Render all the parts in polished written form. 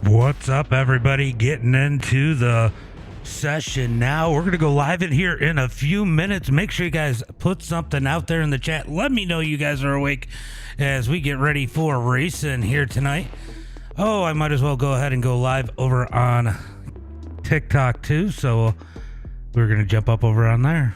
What's up, everybody? Getting into the session now. We're going to go live in here in a few minutes. Make sure you guys put something out there in the chat. Let me know you guys are awake as we get ready for racing here tonight. Oh, I might as well go ahead and go live over on TikTok too. So we're going to jump up over on there.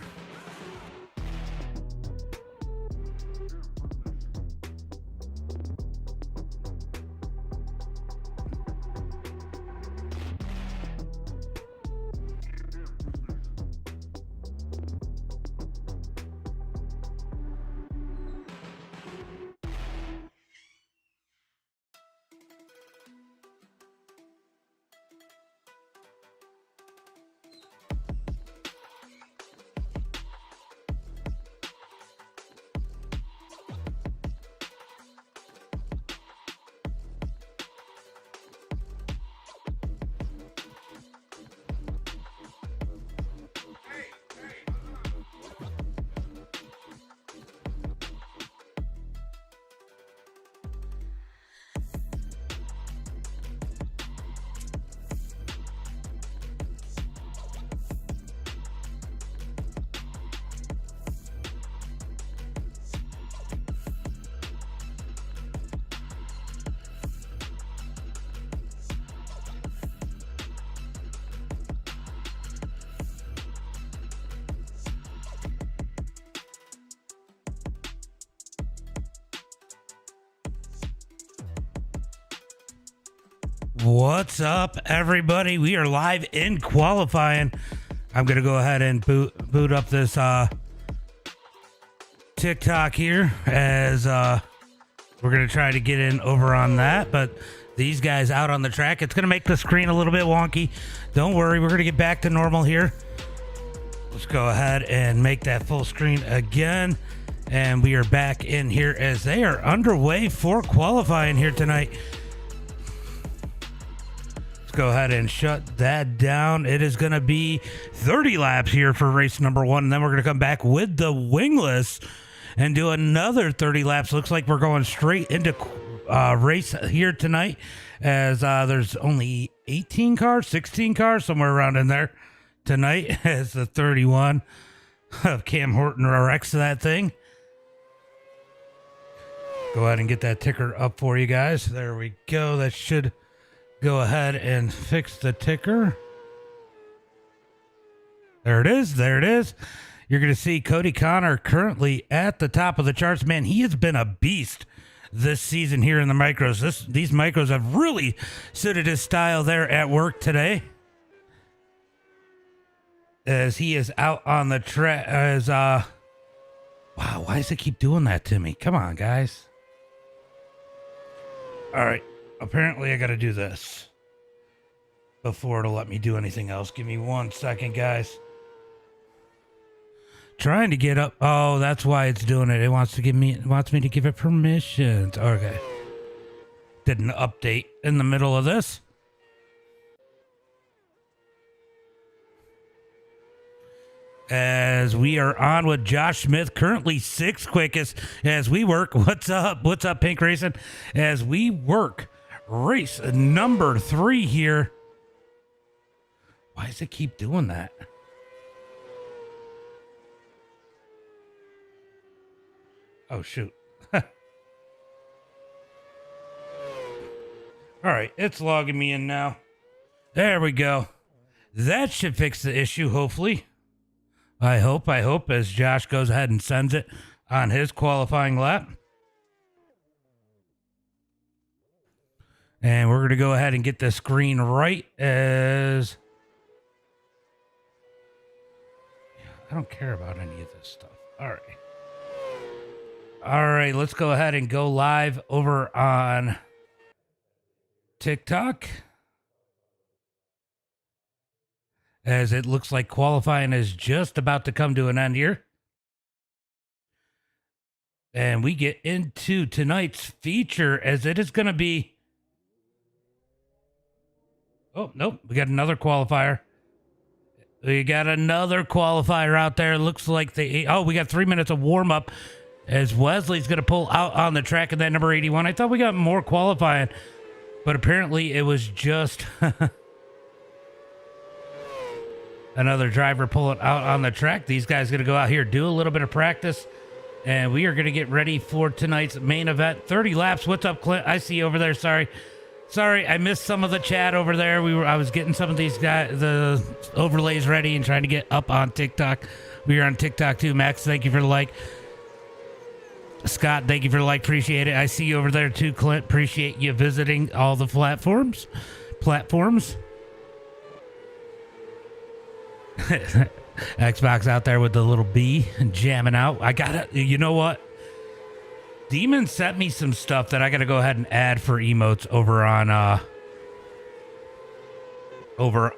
What's up, everybody? We are live in qualifying. I'm gonna go ahead and boot up this TikTok here as we're gonna try to get in over on that, but these guys out on the track, it's gonna make the screen a little bit wonky. Don't worry, we're gonna get back to normal here. Let's go ahead and make that full screen again, and we are back in here as they are underway for qualifying here tonight. Go ahead and shut that down. It is going to be 30 laps here for race number one, and then we're going to come back with the wingless and do another 30 laps. Looks like we're going straight into race here tonight, as there's only 18 cars, 16 cars, somewhere around in there tonight, as the 31 of Cam Horton wrecks that thing. Go ahead and get that ticker up for you guys. There we go. That should go ahead and fix the ticker. There it is. There it is. You're going to see Cody Connor currently at the top of the charts. Man, he has been a beast this season here in the micros. These micros have really suited his style there at work today, as he is out on the track. As wow, why does it keep doing that to me? Come on, guys. All right. Apparently, I got to do this before it'll let me do anything else. Give me 1 second, guys. Trying to get up. Oh, that's why it's doing it. It wants me to give it permissions. Okay. Did an update in the middle of this. As we are on with Josh Smith, currently 6th quickest as we work. What's up? What's up, Pink Racing? As we work race number 3 here. Why does it keep doing that? Oh, shoot. All right, it's logging me in now. There we go. That should fix the issue, hopefully. I hope, as Josh goes ahead and sends it on his qualifying lap. And we're going to go ahead and get the screen right, as I don't care about any of this stuff. All right. All right, let's go ahead and go live over on TikTok, as it looks like qualifying is just about to come to an end here. And we get into tonight's feature, as it is going to be... Oh, nope. We got another qualifier. We got another qualifier out there. Looks like we got 3 minutes of warm up as Wesley's going to pull out on the track of that number 81. I thought we got more qualifying. But apparently it was just another driver pulling out on the track. These guys going to go out here, do a little bit of practice, and we are going to get ready for tonight's main event. 30 laps. What's up, Clint? I see you over there. Sorry, I missed some of the chat over there. I was getting some of these guys, the overlays ready and trying to get up on TikTok. We are on TikTok too. Max, thank you for the like. Scott, thank you for the like. Appreciate it. I see you over there too, Clint. Appreciate you visiting all the platforms. Xbox out there with the little B jamming out. I gotta, you know what? Demon sent me some stuff that I gotta go ahead and add for emotes over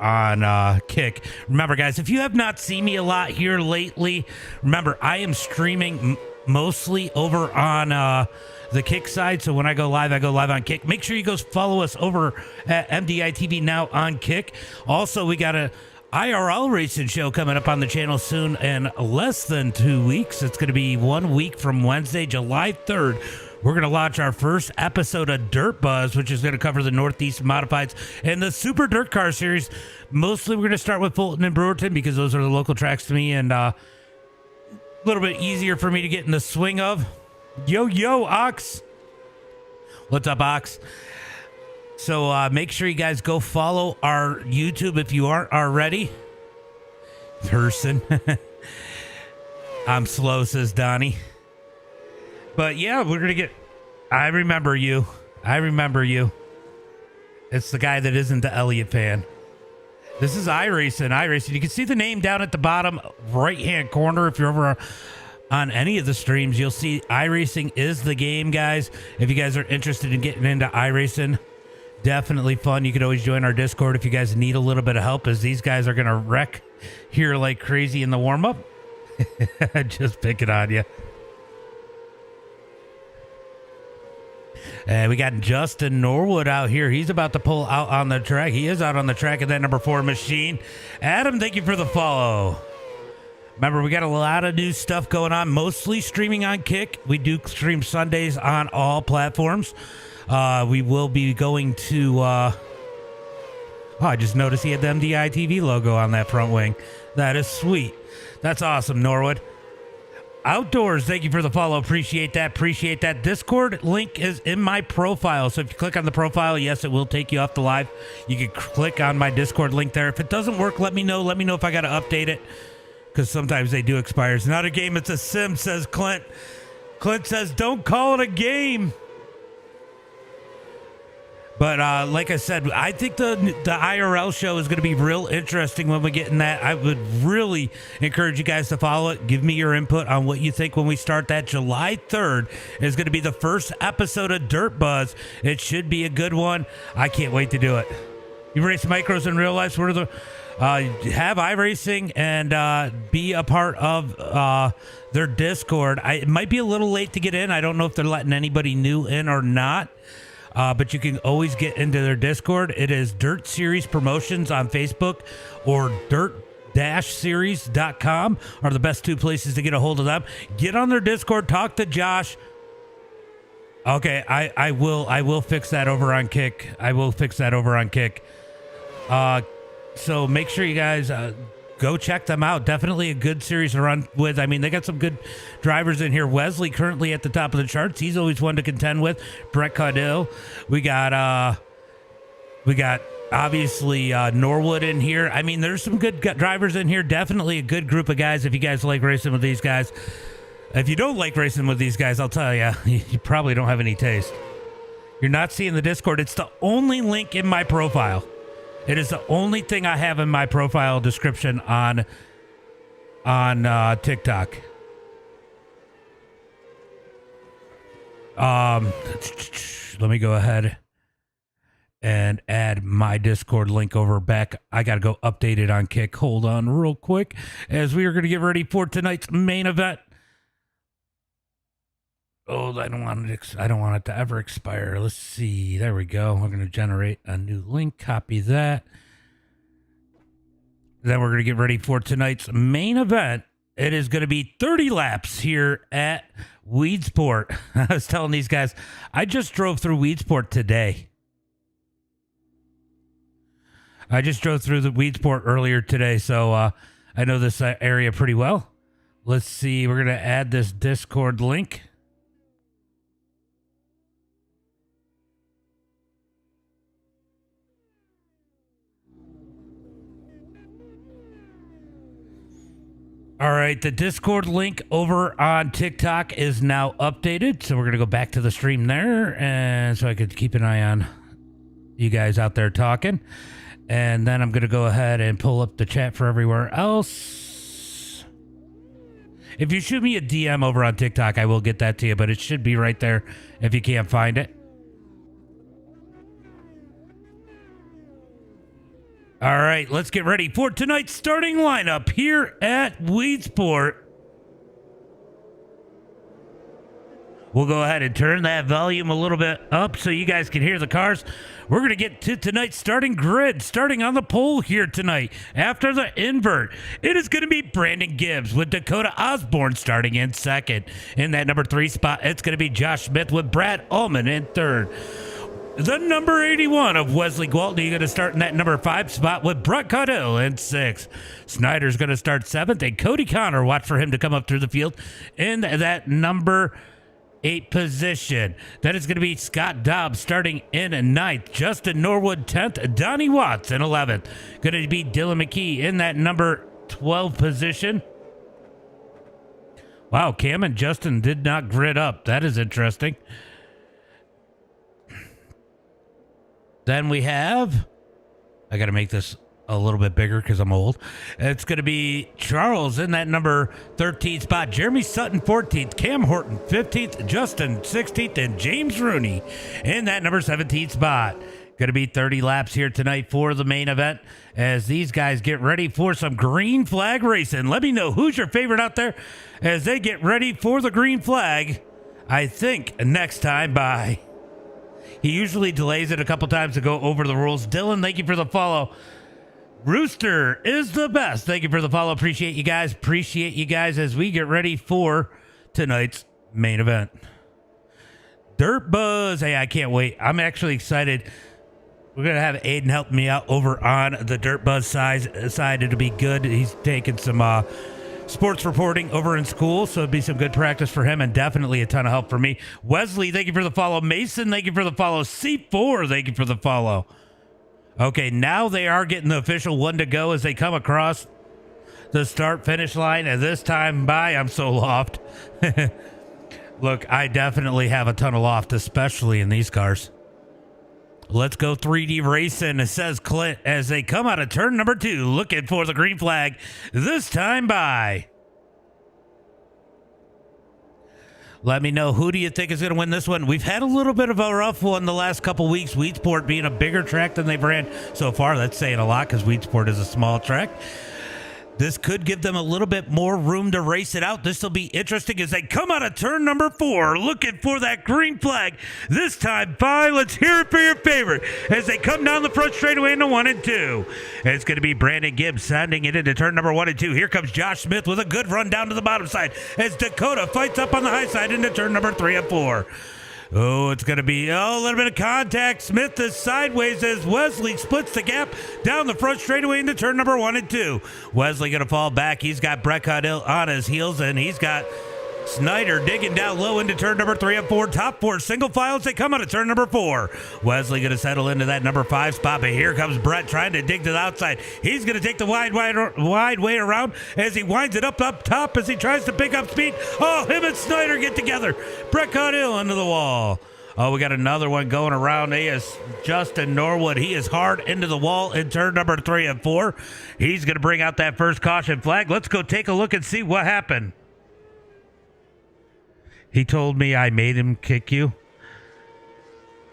on Kick. Remember, guys, if you have not seen me a lot here lately, remember I am streaming mostly over on the Kick side. So when I go live on Kick. Make sure you go follow us over at MDI TV now on Kick. Also, we got a IRL racing show coming up on the channel soon in less than 2 weeks. It's going to be 1 week from Wednesday, July 3rd. We're going to launch our first episode of Dirt Buzz, which is going to cover the Northeast Modifieds and the Super Dirt Car Series. Mostly we're going to start with Fulton and Brewerton because those are the local tracks to me and a little bit easier for me to get in the swing of. Yo, Ox. What's up, Ox? So make sure you guys go follow our YouTube if you aren't already. Person. I'm slow, says Donnie. But yeah, we're going to get... I remember you. It's the guy that isn't the Elliott fan. This is iRacing. You can see the name down at the bottom right-hand corner. If you're over on any of the streams, you'll see iRacing is the game, guys. If you guys are interested in getting into iRacing, definitely fun. You can always join our Discord if you guys need a little bit of help, as these guys are going to wreck here like crazy in the warm-up. Just picking on you. And we got Justin Norwood out here. He's about to pull out on the track. He is out on the track in that number 4 machine. Adam, thank you for the follow. Remember, we got a lot of new stuff going on, mostly streaming on Kick. We do stream Sundays on all platforms. We will be going to... I just noticed he had the MDI TV logo on that front wing. That is sweet. That's awesome, Norwood. Outdoors, thank you for the follow. Appreciate that. Discord link is in my profile. So if you click on the profile, yes, it will take you off the live. You can click on my Discord link there. If it doesn't work, let me know. Let me know if I got to update it, because sometimes they do expire. It's not a game, it's a sim, says Clint. Clint says, don't call it a game. But like I said, I think the IRL show is going to be real interesting when we get in that. I would really encourage you guys to follow it. Give me your input on what you think when we start that. July 3rd is going to be the first episode of Dirt Buzz. It should be a good one. I can't wait to do it. You race micros in real life? What are the have iRacing and be a part of their Discord. It might be a little late to get in. I don't know if they're letting anybody new in or not. But you can always get into their Discord. It is Dirt Series Promotions on Facebook, or dirt-series.com are the best two places to get a hold of them. Get on their Discord. Talk to Josh. Okay, I will fix that over on Kick. So make sure you guys go check them out. Definitely a good series to run with. I mean, they got some good drivers in here. Wesley currently at the top of the charts. He's always one to contend with. Brett Caudill. We got obviously Norwood in here. I mean, there's some good drivers in here. Definitely a good group of guys if you guys like racing with these guys. If you don't like racing with these guys, I'll tell you, you probably don't have any taste. You're not seeing the Discord. It's the only link in my profile. It is the only thing I have in my profile description on TikTok. Let me go ahead and add my Discord link over back. I got to go update it on Kick. Hold on real quick as we are going to get ready for tonight's main event. Oh, I don't want it to ever expire. Let's see. There we go. I'm going to generate a new link. Copy that. Then we're going to get ready for tonight's main event. It is going to be 30 laps here at Weedsport. I was telling these guys, I just drove through Weedsport today. I just drove through the Weedsport earlier today, so I know this area pretty well. Let's see. We're going to add this Discord link. All right, the Discord link over on TikTok is now updated, so we're going to go back to the stream there, and so I could keep an eye on you guys out there talking. And then I'm going to go ahead and pull up the chat for everywhere else. If you shoot me a DM over on TikTok, I will get that to you, but it should be right there if you can't find it. All right, let's get ready for tonight's starting lineup here at Weedsport. We'll go ahead and turn that volume a little bit up so you guys can hear the cars. We're going to get to tonight's starting grid, starting on the pole here tonight. After the invert, it is going to be Brandon Gibbs with Dakota Osborne starting in second. In that number 3 spot, it's going to be Josh Smith with Brad Ullman in third. The number 81 of Wesley Gwaltney going to start in that number 5 spot with Brett Caudill in 6th. Snyder's going to start 7th, and Cody Connor, watch for him to come up through the field in that number 8 position. Then it's going to be Scott Dobbs starting in 9th, Justin Norwood 10th, Donnie Watts in 11th. Going to be Dylan McKee in that number 12 position. Wow, Cam and Justin did not grid up. That is interesting. Then we have, I got to make this a little bit bigger because I'm old. It's going to be Charles in that number 13 spot, Jeremy Sutton 14th, Cam Horton 15th, Justin 16th, and James Rooney in that number 17 spot. Going to be 30 laps here tonight for the main event as these guys get ready for some green flag racing. Let me know who's your favorite out there as they get ready for the green flag. I think next time, bye. He usually delays it a couple times to go over the rules. Dylan, thank you for the follow. Rooster is the best. Thank you for the follow. Appreciate you guys. Appreciate you guys as we get ready for tonight's main event. Dirt Buzz. Hey, I can't wait. I'm actually excited. We're going to have Aiden help me out over on the Dirt Buzz side. It'll be good. He's taking some sports reporting over in school, so it'd be some good practice for him and definitely a ton of help for me. Wesley, thank you for the follow. Mason, thank you for the follow. C4, thank you for the follow. Okay, now they are getting the official one to go as they come across the start-finish line, and this time by, I'm so loft. Look, I definitely have a ton of loft, especially in these cars. Let's go 3D racing, says Clint, as they come out of turn number 2, looking for the green flag, this time by. Let me know, who do you think is going to win this one? We've had a little bit of a rough one the last couple weeks, Weedsport being a bigger track than they've ran so far. That's saying a lot because Weedsport is a small track. This could give them a little bit more room to race it out. This will be interesting as they come out of turn number 4, looking for that green flag. This time by, let's hear it for your favorite as they come down the front straightaway into 1 and 2. It's going to be Brandon Gibbs sending it into turn number 1 and 2. Here comes Josh Smith with a good run down to the bottom side as Dakota fights up on the high side into turn number 3 and 4. Oh, it's going to be a little bit of contact. Smith is sideways as Wesley splits the gap down the front straightaway into turn number 1 and 2. Wesley going to fall back. He's got Brett Caudill on his heels, and he's got Snyder digging down low into turn number 3 and 4. Top 4 single files. They come out of turn number 4. Wesley going to settle into that number 5 spot, but here comes Brett trying to dig to the outside. He's going to take the wide way around as he winds it up top as he tries to pick up speed. Oh, him and Snyder get together. Brett Caudill into the wall. Oh, we got another one going around. He is Justin Norwood. He is hard into the wall in turn number 3 and 4. He's going to bring out that first caution flag. Let's go take a look and see what happened. He told me I made him kick you.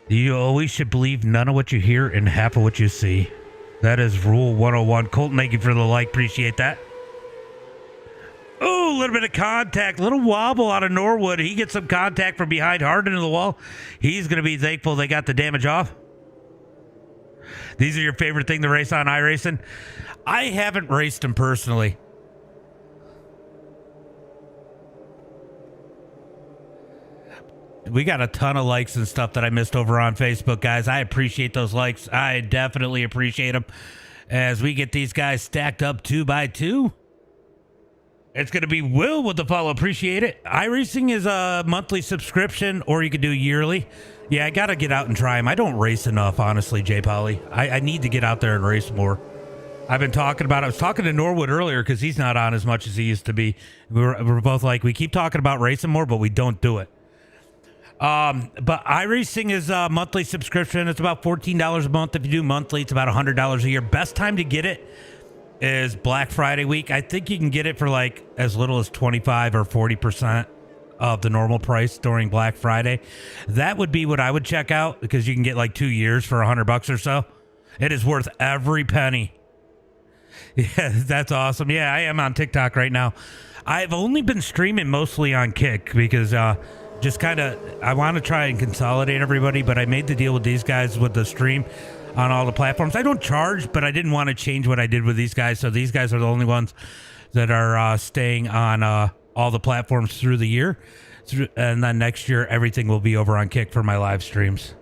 You always should believe none of what you hear and half of what you see. That is rule 101. Colton, thank you for the like. Appreciate that. Oh, a little bit of contact. Little wobble out of Norwood. He gets some contact from behind hard into the wall. He's going to be thankful they got the damage off. These are your favorite thing to race on iRacing? I haven't raced them personally. we got a ton of likes and stuff that I missed over on Facebook, guys. I appreciate those likes. I definitely appreciate them as we get these guys stacked up 2 by 2. It's going to be Will with the follow. Appreciate it. iRacing is a monthly subscription, or you could do yearly. Yeah, I got to get out and try them. I don't race enough, honestly, J. Polly. I need to get out there and race more. I've been talking about, I was talking to Norwood earlier because he's not on as much as he used to be. We're both like, we keep talking about racing more, but we don't do it. But iRacing is a monthly subscription. It's about $14 a month. If you do monthly, it's about $100 a year. Best time to get it is Black Friday week. I think you can get it for like as little as 25 or 40% of the normal price during Black Friday. That would be what I would check out because you can get like 2 years for $100 or so. It is worth every penny. Yeah, that's awesome. Yeah, I am on TikTok right now. I've only been streaming mostly on Kick because just kind of I want to try and consolidate everybody, but I made the deal with these guys with the stream on all the platforms. I don't charge, but I didn't want to change what I did with these guys. So these guys are the only ones that are staying on all the platforms through the year. And then next year, everything will be over on Kick for my live streams.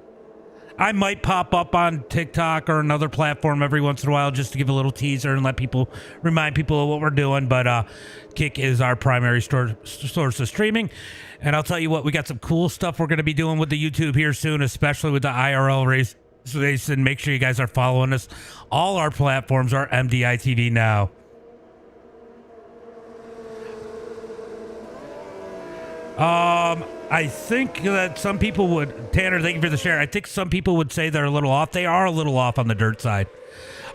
I might pop up on TikTok or another platform every once in a while just to give a little teaser and remind people of what we're doing. But Kick is our primary source of streaming. And I'll tell you what, we got some cool stuff we're going to be doing with the YouTube here soon, especially with the IRL race. And make sure you guys are following us. All our platforms are MDI TV now. I think that some people would, Tanner, thank you for the share. I think some people would say they're a little off. They are a little off on the dirt side.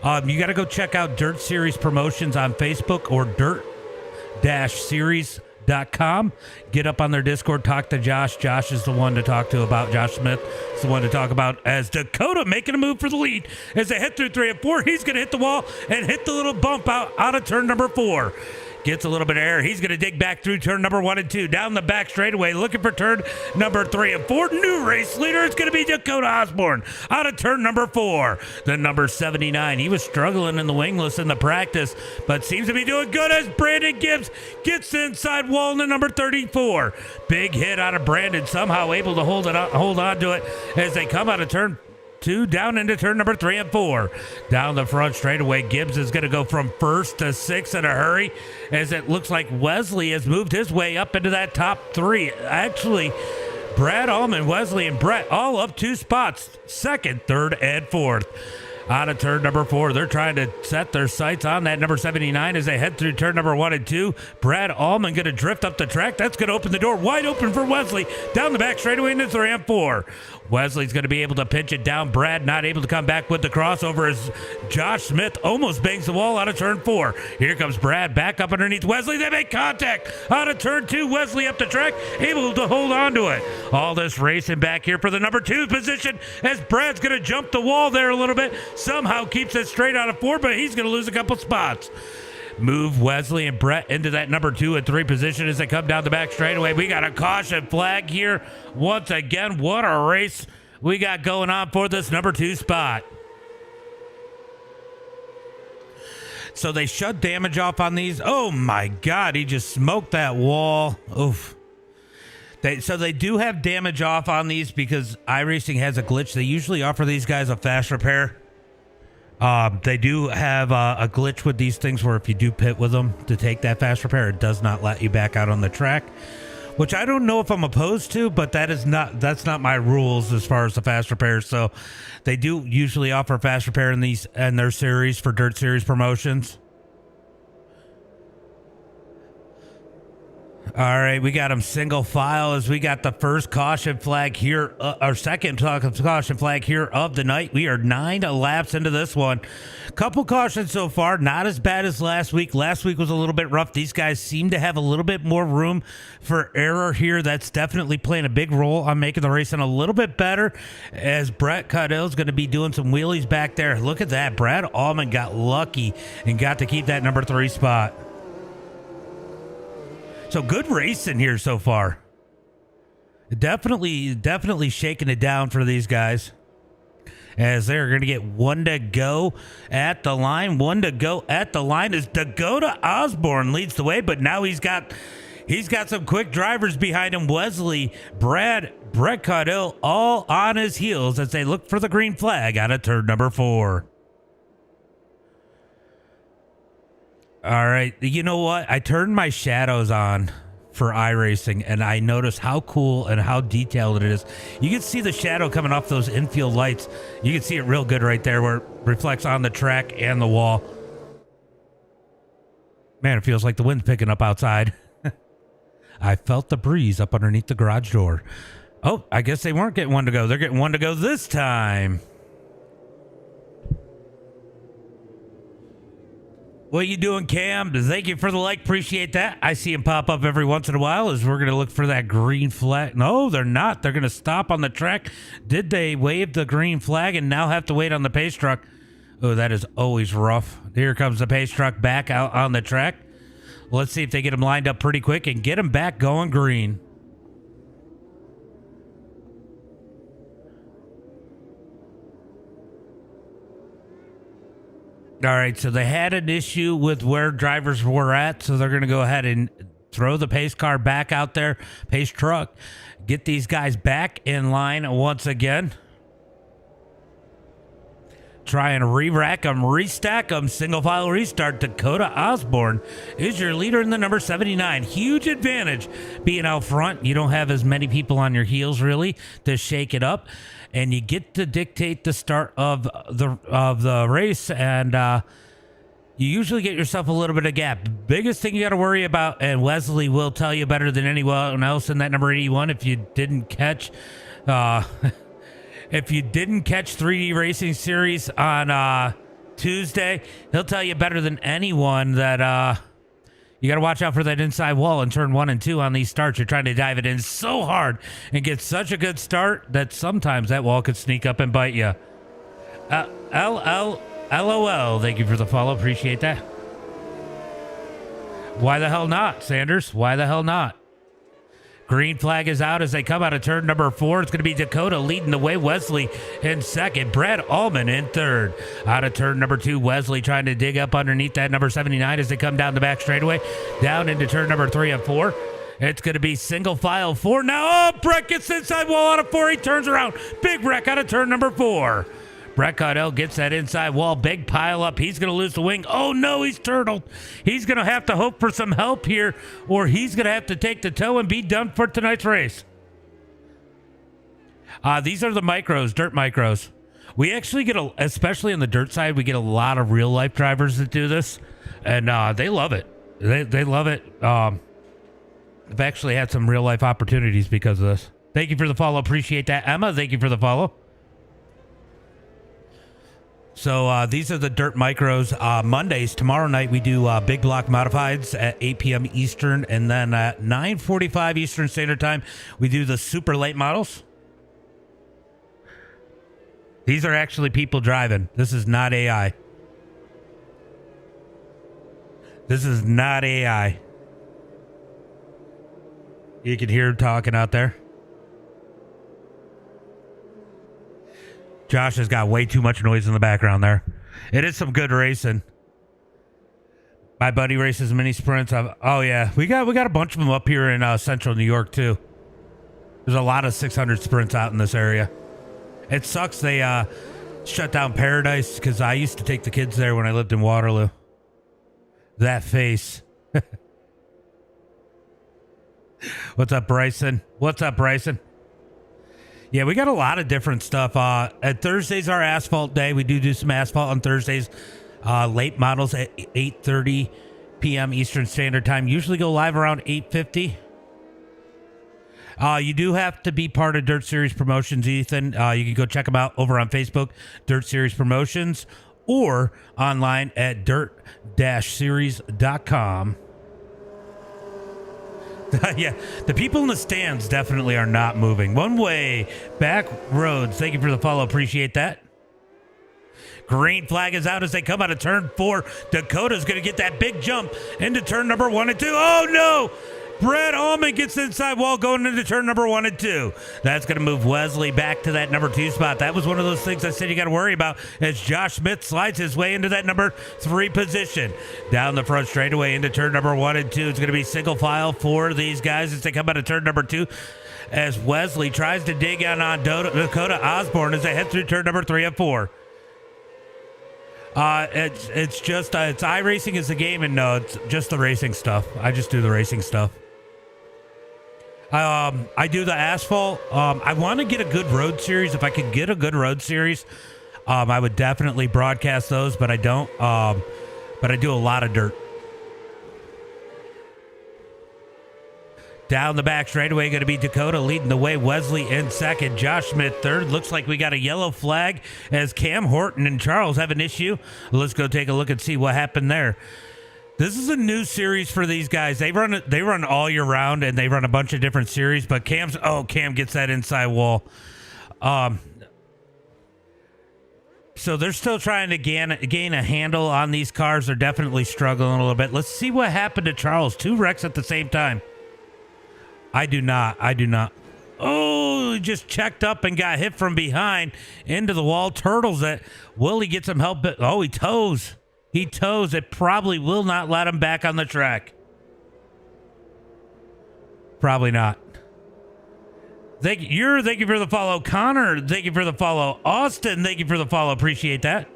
You got to go check out Dirt Series Promotions on Facebook or dirt-series.com. Get up on their Discord, talk to Josh. Josh is the one to talk to about Josh Smith. Is the one to talk about as Dakota making a move for the lead. As they head through 3 and 4, he's going to hit the wall and hit the little bump out of turn number 4. Gets a little bit of air. He's going to dig back through turn number 1 and 2. Down the back straightaway, looking for turn number 3 and 4. New race leader. It's going to be Dakota Osborne out of turn number 4. The number 79. He was struggling in the wingless in the practice, but seems to be doing good as Brandon Gibbs gets the inside wall in the number 34. Big hit out of Brandon. Somehow able to hold on to it as they come out of turn 2 down into turn number 3 and 4. Down the front straightaway, Gibbs is going to go from 1st to 6th in a hurry as it looks like Wesley has moved his way up into that top 3. Actually, Brad Allman, Wesley, and Brett all up 2 spots, 2nd, 3rd, and 4th. Out of turn number 4, they're trying to set their sights on that number 79 as they head through turn number 1 and 2. Brad Allman going to drift up the track. That's going to open the door wide open for Wesley. Down the back straightaway into 3 and 4. Wesley's going to be able to pinch it down. Brad not able to come back with the crossover as Josh Smith almost bangs the wall out of turn 4. Here comes Brad back up underneath Wesley. They make contact out of turn 2. Wesley up the track, able to hold on to it. All this racing back here for the number 2 position as Brad's going to jump the wall there a little bit. Somehow keeps it straight out of 4, but he's going to lose a couple spots. Move Wesley and Brett into that number 2 and 3 position as they come down the back straightaway. We got a caution flag here. Once again, what a race we got going on for this number 2 spot. So they shut damage off on these. Oh my God, he just smoked that wall. Oof. So they do have damage off on these because iRacing has a glitch. They usually offer these guys a fast repair. They do have a glitch with these things where if you do pit with them to take that fast repair, it does not let you back out on the track, which I don't know if I'm opposed to, but that's not my rules as far as the fast repair. So they do usually offer fast repair in their series for Dirt Series promotions. All right, we got them single file as we got the first caution flag here, our second caution flag here of the night. We are 9 laps into this one. Couple cautions so far, not as bad as last week. Last week was a little bit rough. These guys seem to have a little bit more room for error here. That's definitely playing a big role on making the racing a little bit better as Brett Caudill is going to be doing some wheelies back there. Look at that. Brad Allman got lucky and got to keep that number 3 spot. So good racing here so far. Definitely shaking it down for these guys. As they're going to get 1 to go at the line. 1 to go at the line as Dakota Osborne leads the way, but now he's got He's got some quick drivers behind him. Wesley, Brett Caudill, all on his heels as they look for the green flag out of turn number 4. All right. You know what? I turned my shadows on for iRacing, and I noticed how cool and how detailed it is. You can see the shadow coming off those infield lights. You can see it real good right there where it reflects on the track and the wall. Man, it feels like the wind's picking up outside. I felt the breeze up underneath the garage door. Oh, I guess they weren't getting one to go. They're getting one to go this time. What you doing, Cam? Thank you for the like. Appreciate that. I see him pop up every once in a while as we're going to look for that green flag. No, they're not. They're going to stop on the track. Did they wave the green flag and now have to wait on the pace truck? Oh, that is always rough. Here comes the pace truck back out on the track. Let's see if they get him lined up pretty quick and get him back going green. All right, so they had an issue with where drivers were at, so they're going to go ahead and throw the pace car back out there, pace truck, get these guys back in line once again. Try and re-rack them, restack them, single file restart. Dakota Osborne is your leader in the number 79. Huge advantage being out front. You don't have as many people on your heels really to shake it up, and you get to dictate the start of the race, and you usually get yourself a little bit of gap. Biggest thing you got to worry about, and Wesley will tell you better than anyone else in that number 81 if you didn't catch if you didn't catch 3D Racing Series on Tuesday, he'll tell you better than anyone that you got to watch out for that inside wall in turn 1 and 2 on these starts. You're trying to dive it in so hard and get such a good start that sometimes that wall could sneak up and bite you. LOL. Thank you for the follow. Appreciate that. Why the hell not, Sanders? Why the hell not? Green flag is out as they come out of turn number 4. It's going to be Dakota leading the way. Wesley in second. Brad Allman in third. Out of turn number 2, Wesley trying to dig up underneath that number 79 as they come down the back straightaway. Down into turn number 3 and 4. It's going to be single file 4 now. Oh, Brett gets inside wall out of 4. He turns around. Big wreck out of turn number 4. Brett Caudill gets that inside wall. Big pile up. He's going to lose the wing. Oh, no, he's turtled. He's going to have to hope for some help here, or he's going to have to take the tow and be done for tonight's race. These are the micros, dirt micros. We actually get, especially on the dirt side, we get a lot of real-life drivers that do this, and they love it. They love it. I've actually had some real-life opportunities because of this. Thank you for the follow. Appreciate that. Emma, thank you for the follow. So these are the dirt micros. Mondays, tomorrow night, we do big block modifieds at 8 p.m. Eastern. And then at 9:45 Eastern Standard Time, we do the super late models. These are actually people driving. This is not AI. This is not AI. You can hear him talking out there. Josh has got way too much noise in the background there. It is some good racing. My buddy races mini sprints. Oh yeah, we got a bunch of them up here in central New York too. There's a lot of 600 sprints out in this area. It sucks they shut down Paradise because I used to take the kids there when I lived in Waterloo. That face. What's up, Bryson? What's up, Bryson? Yeah, we got a lot of different stuff. At Thursdays, our asphalt day. We do some asphalt on Thursdays. Late models at 8:30 p.m. Eastern Standard Time. Usually go live around 8:50. You do have to be part of Dirt Series Promotions, Ethan. You can go check them out over on Facebook, Dirt Series Promotions, or online at dirt-series.com. Yeah, the people in the stands definitely are not moving. One way, back roads. Thank you for the follow. Appreciate that. Green flag is out as they come out of turn 4. Dakota's going to get that big jump into turn number 1 and 2. Oh, no. Brett Allman gets the inside wall going into turn number 1 and 2. That's going to move Wesley back to that number 2 spot. That was one of those things I said you got to worry about as Josh Smith slides his way into that number 3 position. Down the front straightaway into turn number 1 and 2. It's going to be single file for these guys as they come out of turn number 2. As Wesley tries to dig on Dakota Osborne as they head through turn number 3 and 4. It's just it's iRacing is the game, and no, it's just the racing stuff. I just do the racing stuff. I do the asphalt. I want to get a good road series. If I could get a good road series, I would definitely broadcast those, but I don't. But I do a lot of dirt. Down the back straightaway, going to be Dakota leading the way. Wesley in second. Josh Smith third. Looks like we got a yellow flag as Cam Horton and Charles have an issue. Let's go take a look and see what happened there. This is a new series for these guys. They run all year round, and they run a bunch of different series. But Cam gets that inside wall. So they're still trying to gain a handle on these cars. They're definitely struggling a little bit. Let's see what happened to Charles. 2 wrecks at the same time. I do not. Oh, he just checked up and got hit from behind into the wall. Turtles it. Will he get some help? Oh, he toes. It probably will not let him back on the track. Probably not. Thank you for the follow. Connor, thank you for the follow. Austin, thank you for the follow. Appreciate that.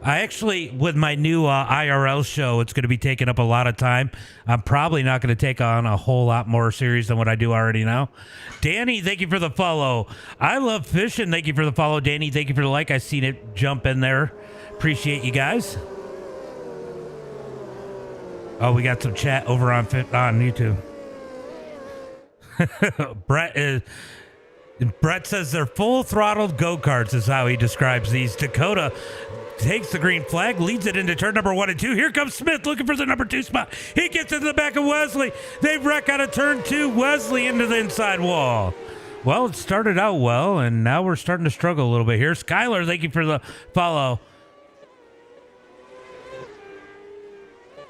I actually, with my new IRL show, it's going to be taking up a lot of time. I'm probably not going to take on a whole lot more series than what I do already now. Danny, thank you for the follow. I love fishing. Thank you for the follow. Danny, thank you for the like. I seen it jump in there. Appreciate you guys. Oh, we got some chat over on YouTube. Brett says they're full-throttled go-karts is how he describes these. Dakota takes the green flag, leads it into turn number 1 and 2. Here comes Smith looking for the number 2 spot. He gets into the back of Wesley. They wreck out of turn 2. Wesley into the inside wall. Well, it started out well, and now we're starting to struggle a little bit here. Skylar, thank you for the follow.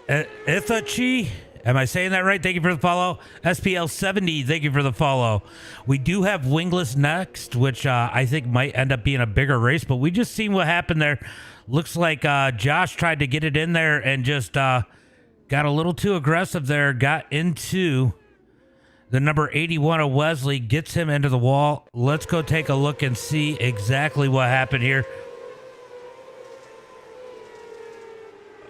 Ithachi, am I saying that right? Thank you for the follow. SPL70, thank you for the follow. We do have wingless next, which I think might end up being a bigger race, but we just seen what happened there. Looks like Josh tried to get it in there and just got a little too aggressive there. Got into the number 81 of Wesley, gets him into the wall. Let's go take a look and see exactly what happened here.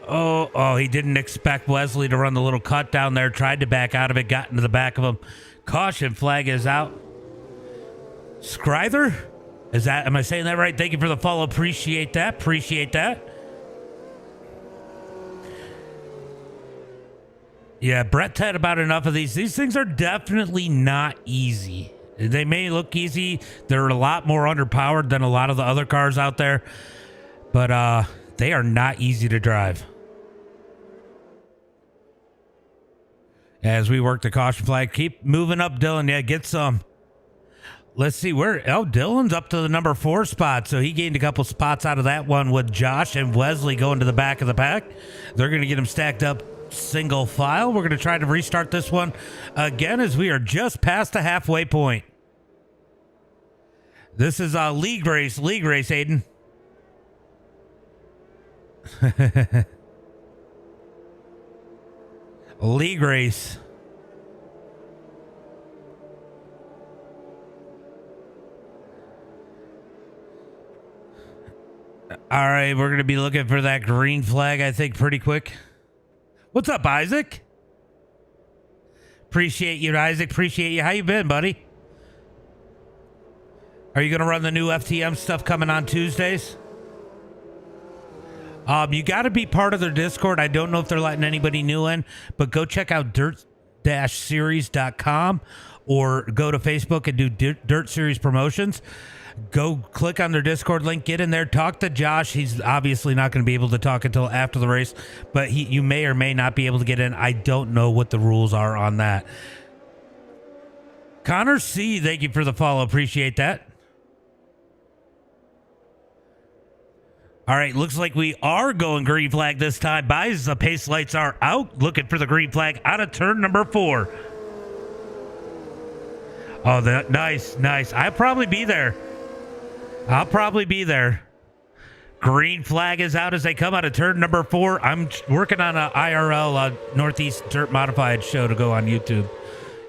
Oh, he didn't expect Wesley to run the little cut down there. Tried to back out of it, got into the back of him. Caution flag is out. Scrither? Am I saying that right? Thank you for the follow. Appreciate that. Yeah, Brett had about enough of these. These things are definitely not easy. They may look easy. They're a lot more underpowered than a lot of the other cars out there. But they are not easy to drive. As we work the caution flag, keep moving up, Dylan. Yeah, get some. Let's see where. Oh, Dylan's up to the number 4 spot, so he gained a couple spots out of that one with Josh and Wesley going to the back of the pack. They're going to get him stacked up single file. We're going to try to restart this one again as we are just past the halfway point. This is a league race, Aiden. League race. All right, we're going to be looking for that green flag, I think, pretty quick. What's up, Isaac? Appreciate you, Isaac. Appreciate you. How you been, buddy? Are you going to run the new FTM stuff coming on Tuesdays? You got to be part of their Discord. I don't know if they're letting anybody new in, but go check out dirt-series.com or go to Facebook and do Dirt Series promotions. Go click on their Discord link, get in there, talk to Josh. He's obviously not going to be able to talk until after the race, but you may or may not be able to get in. I don't know what the rules are on that. Connor C., thank you for the follow. Appreciate that. All right, looks like we are going green flag this time. By as the pace lights are out, looking for the green flag out of turn number 4. Oh, nice. I'll probably be there. Green flag is out as they come out of turn number 4. I'm working on a IRL Northeast Dirt Modified show to go on YouTube.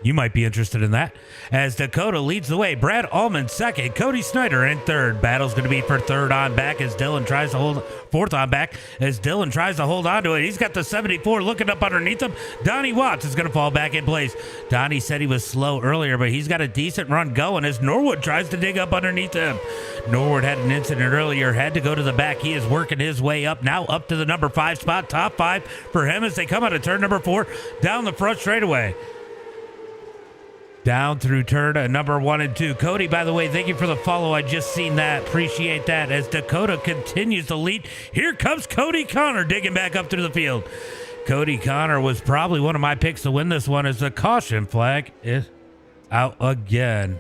You might be interested in that. As Dakota leads the way, Brad Allman second, Cody Snyder in third. Battle's going to be for third on back as Dylan tries to hold fourth on back as Dylan tries to hold on to it. He's got the 74 looking up underneath him. Donnie Watts is going to fall back in place. Donnie said he was slow earlier, but he's got a decent run going as Norwood tries to dig up underneath him. Norwood had an incident earlier, had to go to the back. He is working his way up now up to the number 5 spot. Top 5 for him as they come out of turn number 4 down the front straightaway. Down through turn number 1 and 2. Cody, by the way, thank you for the follow. I just seen that. Appreciate that. As Dakota continues to lead, here comes Cody Connor digging back up through the field. Cody Connor was probably one of my picks to win this one as the caution flag is out again.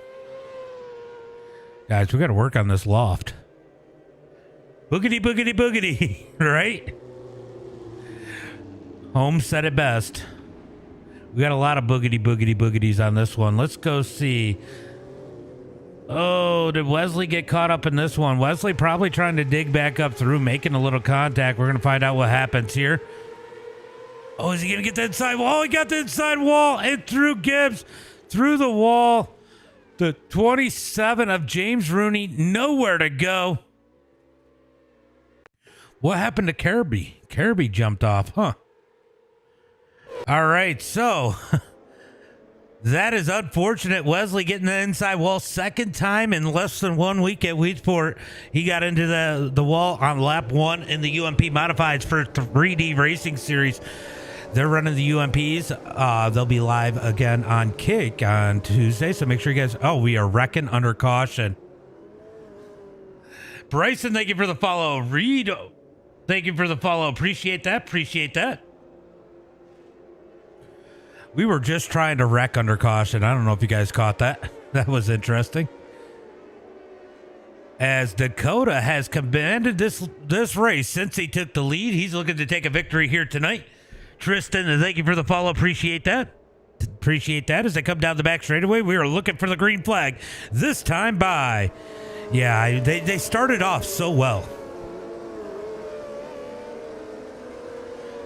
Guys, we got to work on this loft. Boogity, boogity, boogity, right? Holmes said it best. We got a lot of boogities on this one. Let's go see. Oh, did Wesley get caught up in this one? Wesley probably trying to dig back up through, making a little contact. We're going to find out what happens here. Oh, is he going to get the inside wall? He got the inside wall and through Gibbs, through the wall. The 27 of James Rooney, nowhere to go. What happened to Kirby? Kirby jumped off, huh? All right, so that is unfortunate. Wesley getting the inside wall second time in less than 1 week at Weedsport. He got into the wall on lap 1 in the UMP Modifieds for 3D Racing Series. They're running the UMPs. They'll be live again on Kick on Tuesday, so make sure you guys... Oh, we are wrecking under caution. Bryson, thank you for the follow. Reed, thank you for the follow. Appreciate that. We were just trying to wreck under caution. I don't know if you guys caught that. That was interesting. As Dakota has commanded this race since he took the lead, he's looking to take a victory here tonight. Tristan, thank you for the follow. Appreciate that. As they come down the back straightaway, we are looking for the green flag. This time by... Yeah, they started off so well.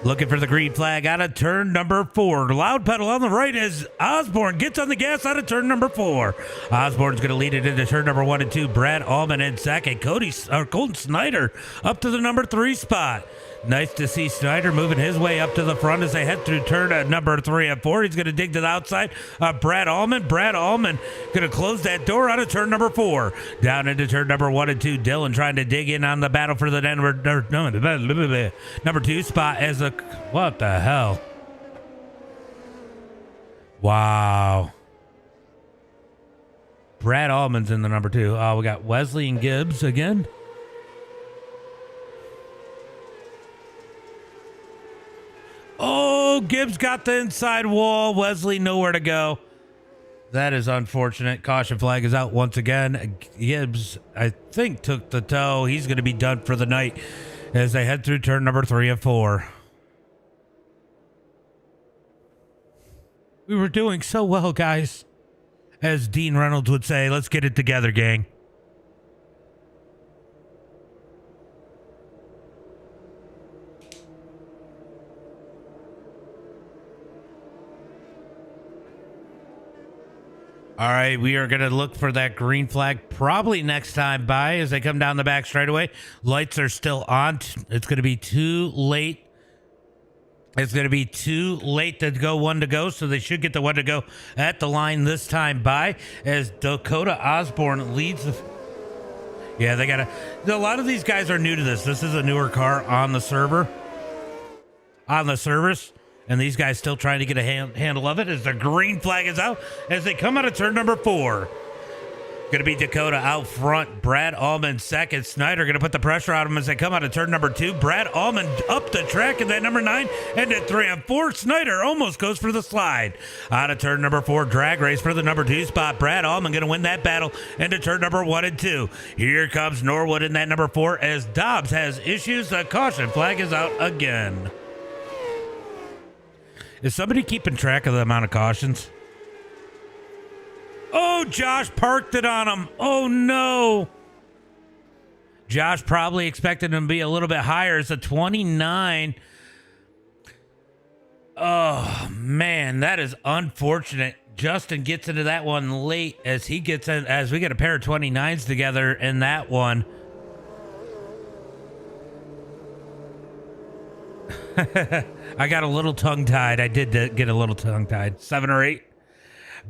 Looking for the green flag out of turn number 4. Loud pedal on the right as Osborne gets on the gas out of turn number 4. Osborne's going to lead it into turn number 1 and 2. Brad Allman in second. Colton Snyder up to the number 3 spot. Nice to see Snyder moving his way up to the front as they head through turn number 3 and 4. He's going to dig to the outside. Brad Allman going to close that door out of turn number 4. Down into turn number 1 and 2. Dylan trying to dig in on the battle for the number 2 spot as the... What the hell? Wow. Brad Allman's in the number 2. We got Wesley and Gibbs again. Oh, Gibbs got the inside wall. Wesley nowhere to go. That is unfortunate. Caution flag is out once again. Gibbs, I think, took the toe. He's going to be done for the night as they head through turn number 3 and 4. We were doing so well, guys. As Dean Reynolds would say, let's get it together, gang. All right, we are going to look for that green flag probably next time by as they come down the back straightaway. Lights are still on. It's going to be too late. It's going to be too late to go 1 to go, so they should get the 1 to go at the line this time by as Dakota Osborne leads the... Yeah, they got to... A lot of these guys are new to this. This is a newer car on the server. On the service. And these guys still trying to get a handle of it as the green flag is out as they come out of turn number 4. Going to be Dakota out front. Brad Allman second. Snyder going to put the pressure on him as they come out of turn number 2. Brad Allman up the track in that number 9. And at 3 and 4, Snyder almost goes for the slide. Out of turn number 4, drag race for the number 2 spot. Brad Allman going to win that battle into turn number 1 and 2. Here comes Norwood in that number 4 as Dobbs has issues. The caution flag is out again. Is somebody keeping track of the amount of cautions? Oh, Josh parked it on him. Oh, no. Josh probably expected him to be a little bit higher. It's a 29. Oh, man, that is unfortunate. Justin gets into that one late as he gets in, as we get a pair of 29s together in that one. I got a little tongue-tied. I did get a little tongue-tied. 7 or 8.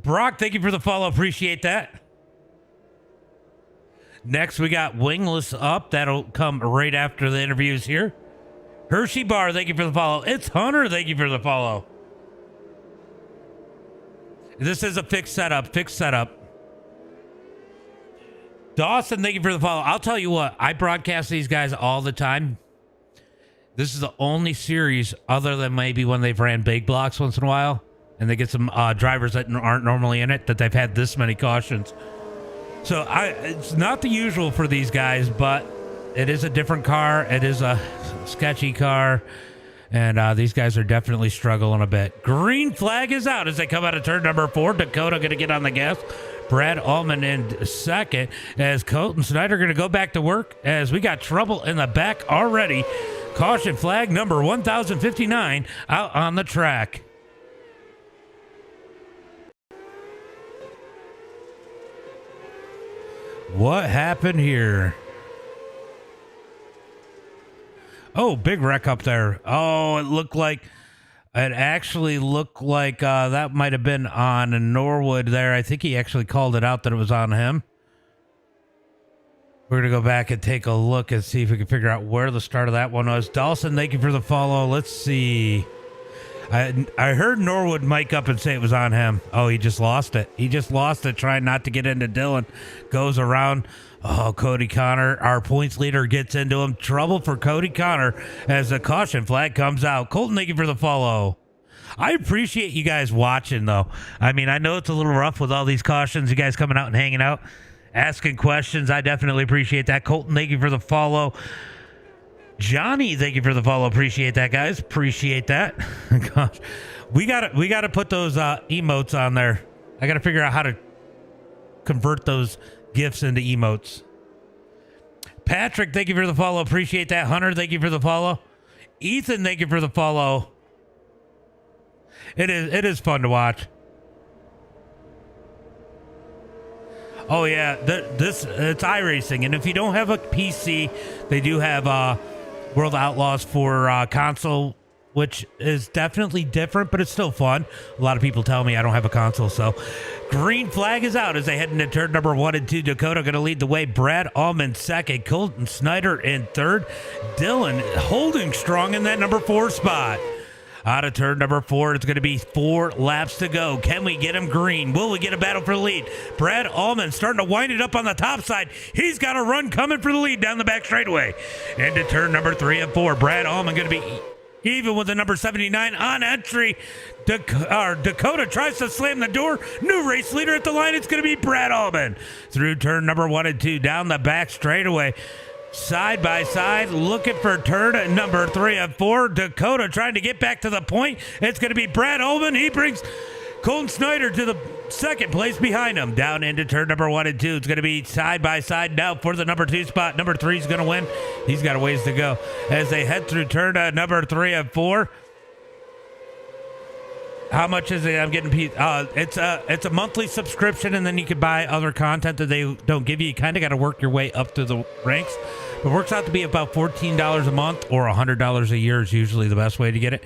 Brock, thank you for the follow. Appreciate that. Next, we got Wingless up. That'll come right after the interviews here. Hershey Bar, thank you for the follow. It's Hunter, thank you for the follow. This is a fixed setup. Dawson, thank you for the follow. I'll tell you what, I broadcast these guys all the time. This is the only series, other than maybe when they've ran big blocks once in a while, and they get some drivers that aren't normally in it, that they've had this many cautions. So it's not the usual for these guys, but it is a different car. It is a sketchy car, and these guys are definitely struggling a bit. Green flag is out as they come out of turn number 4. Dakota going to get on the gas. Brad Allman in second as Colton Snyder going to go back to work as we got trouble in the back already. Caution flag number 1059 out on the track. What happened here? Oh, big wreck up there. Oh, it actually looked like that might have been on Norwood there. I think he actually called it out that it was on him. We're going to go back and take a look and see if we can figure out where the start of that one was. Dawson, thank you for the follow. Let's see. I heard Norwood mic up and say it was on him. Oh, he just lost it. He just lost it trying not to get into Dylan. Goes around. Oh, Cody Connor, our points leader, gets into him. Trouble for Cody Connor as the caution flag comes out. Colton, thank you for the follow. I appreciate you guys watching, though. I mean, I know it's a little rough with all these cautions. You guys coming out and hanging out, asking questions. I definitely appreciate that. Colton, thank you for the follow. Johnny, thank you for the follow. Appreciate that, guys. Appreciate that. Gosh, we gotta put those emotes on there. I gotta figure out how to convert those GIFs into emotes. Patrick, thank you for the follow. Appreciate that. Hunter, thank you for the follow. Ethan, thank you for the follow. It is fun to watch. Oh yeah, it's iRacing, and if you don't have a PC, they do have World Outlaws for console, which is definitely different, but it's still fun. A lot of people tell me I don't have a console, so green flag is out as they head into turn number 1 and 2. Dakota going to lead the way. Brad Allman second. Colton Snyder in third. Dylan holding strong in that number 4 spot. Out of turn number 4, it's going to be 4 laps to go. Can we get him green? Will we get a battle for the lead? Brad Allman starting to wind it up on the top side. He's got a run coming for the lead down the back straightaway. Into turn number 3 and 4. Brad Allman going to be even with the number 79 on entry. Dakota tries to slam the door. New race leader at the line. It's going to be Brad Allman. Through turn number 1 and 2. Down the back straightaway. Side by side, looking for turn number 3 and 4. Dakota trying to get back to the point. It's going to be Brad Allman. He brings Colton Snyder to the second place behind him. Down into turn number 1 and 2. It's going to be side by side now for the number 2 spot. Number 3 is going to win. He's got a ways to go as they head through turn number 3 and 4. How much is it? I'm getting it's a monthly subscription, and then you can buy other content that they don't give you. You kind of got to work your way up through the ranks. It works out to be about $14 a month or $100 a year is usually the best way to get it.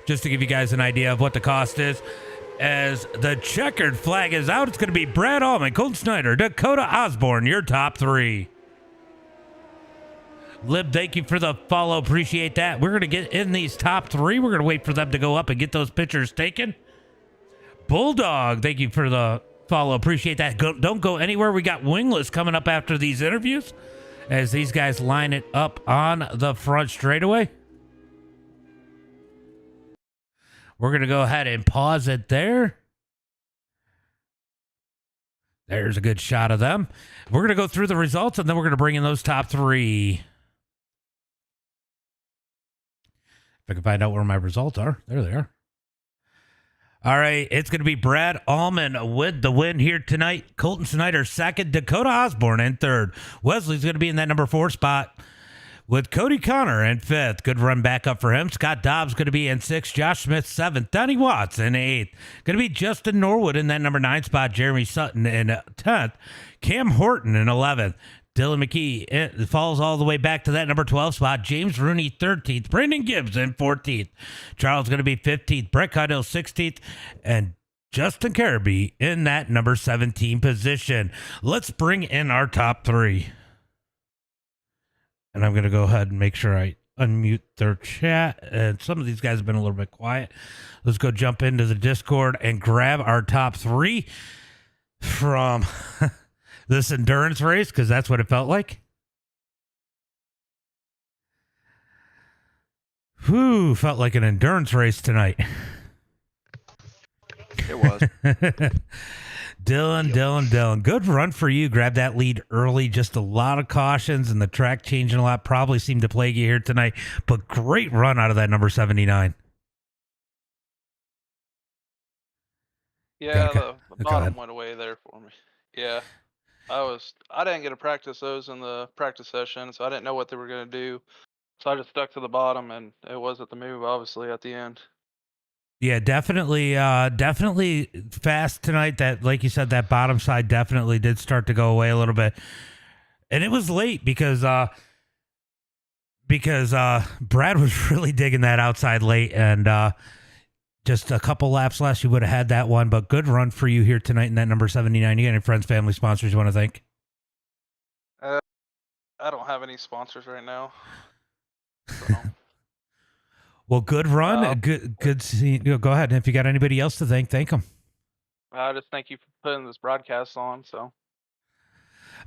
Just to give you guys an idea of what the cost is. As the checkered flag is out, it's going to be Brad Allman, Colton Snyder, Dakota Osborne, your top 3. Lib, thank you for the follow. Appreciate that. We're going to get in these top 3. We're going to wait for them to go up and get those pictures taken. Bulldog, thank you for the follow. Appreciate that. Don't go anywhere. We got wingless coming up after these interviews as these guys line it up on the front straightaway. We're going to go ahead and pause it there. There's a good shot of them. We're going to go through the results, and then we're going to bring in those top three. If I can find out where my results are. There they are. All right, it's going to be Brad Allman with the win here tonight. Colton Snyder second. Dakota Osborne in third. Wesley's going to be in that number 4 spot with Cody Connor in 5th. Good run back up for him. Scott Dobbs going to be in 6th. Josh Smith 7th. Donnie Watts in 8th. Going to be Justin Norwood in that number 9 spot. Jeremy Sutton in 10th. Cam Horton in 11th. Dylan McKee falls all the way back to that number 12 spot. James Rooney 13th. Brandon Gibbs in 14th. Charles going to be 15th. Brett Caudill 16th. And Justin Carabee in that number 17 position. Let's bring in our top 3. And I'm going to go ahead and make sure I unmute their chat. And some of these guys have been a little bit quiet. Let's go jump into the Discord and grab our top 3 from this endurance race, because that's what it felt like. Whew, felt like an endurance race tonight. It was. Dylan. Good run for you. Grab that lead early. Just a lot of cautions and the track changing a lot. Probably seemed to plague you here tonight. But great run out of that number 79. Yeah, the bottom went away there for me. Yeah. I didn't get to practice those in the practice session, so I didn't know what they were going to do. So I just stuck to the bottom, and it wasn't the move, obviously, at the end. Yeah, definitely fast tonight. That, like you said, that bottom side definitely did start to go away a little bit. And it was late because Brad was really digging that outside late, and just a couple laps less, you would have had that one. But good run for you here tonight in that number 79. You got any friends, family, sponsors you want to thank? I don't have any sponsors right now. So. Well, good run. Good seeing you. Go ahead. And if you got anybody else to thank them. I just thank you for putting this broadcast on. So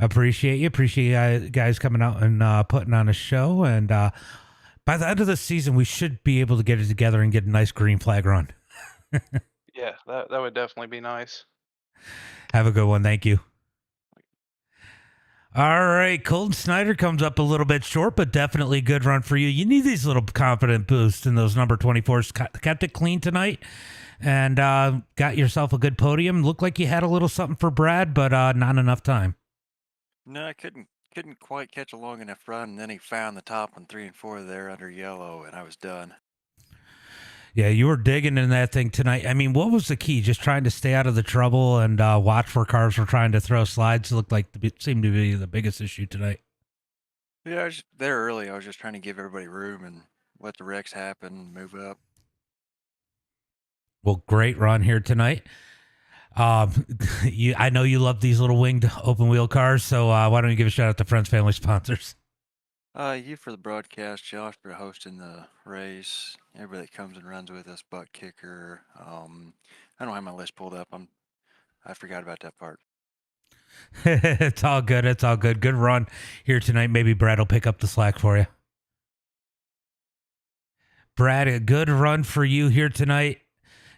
appreciate you. Appreciate you guys coming out and putting on a show. And by the end of the season, we should be able to get it together and get a nice green flag run. Yeah, that would definitely be nice. Have a good one. Thank you. All right, Colton Snyder comes up a little bit short, but definitely a good run for you. You need these little confident boosts in those number 24s. Kept it clean tonight and got yourself a good podium. Looked like you had a little something for Brad, but not enough time. No, I couldn't quite catch a long enough run, and then he found the top on 3 and 4 there under yellow, and I was done. Yeah, you were digging in that thing tonight. I mean, what was the key? Just trying to stay out of the trouble and watch where cars were trying to throw slides. It looked like it seemed to be the biggest issue tonight. Yeah, I was there early. I was just trying to give everybody room and let the wrecks happen, move up. Well, great run here tonight. I know you love these little winged open wheel cars, so why don't you give a shout out to friends, family, sponsors? You for the broadcast, Josh for hosting the race, everybody that comes and runs with us, Butt Kicker. I don't have my list pulled up. I forgot about that part. It's all good. It's all good. Good run here tonight. Maybe Brad will pick up the slack for you. Brad, a good run for you here tonight.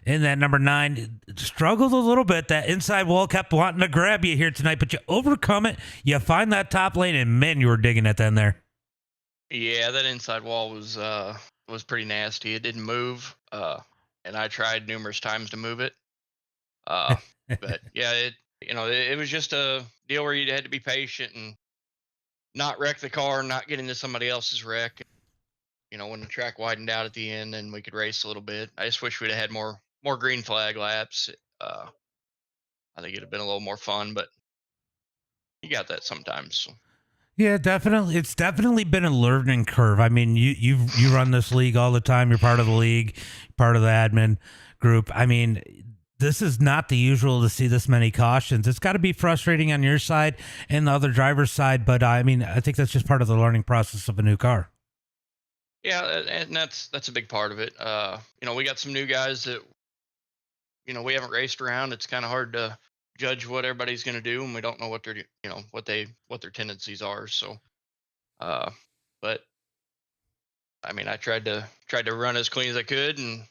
In that number 9, struggled a little bit. That inside wall kept wanting to grab you here tonight, but you overcome it. You find that top lane, and man, you were digging at them there. Yeah, that inside wall was pretty nasty. It didn't move, and I tried numerous times to move it. But yeah, it was just a deal where you had to be patient and not wreck the car, not get into somebody else's wreck. When the track widened out at the end, and we could race a little bit. I just wish we'd have had more green flag laps. I think it'd have been a little more fun, but you got that sometimes. So. Yeah, definitely. It's definitely been a learning curve. I mean, you run this league all the time. You're part of the league, part of the admin group. I mean, this is not the usual to see this many cautions. It's got to be frustrating on your side and the other driver's side, but I mean, I think that's just part of the learning process of a new car. Yeah, and that's a big part of it. We got some new guys that we haven't raced around. It's kind of hard to judge what everybody's going to do, and we don't know what they're what their tendencies are. So, but I mean, I tried to run as clean as I could and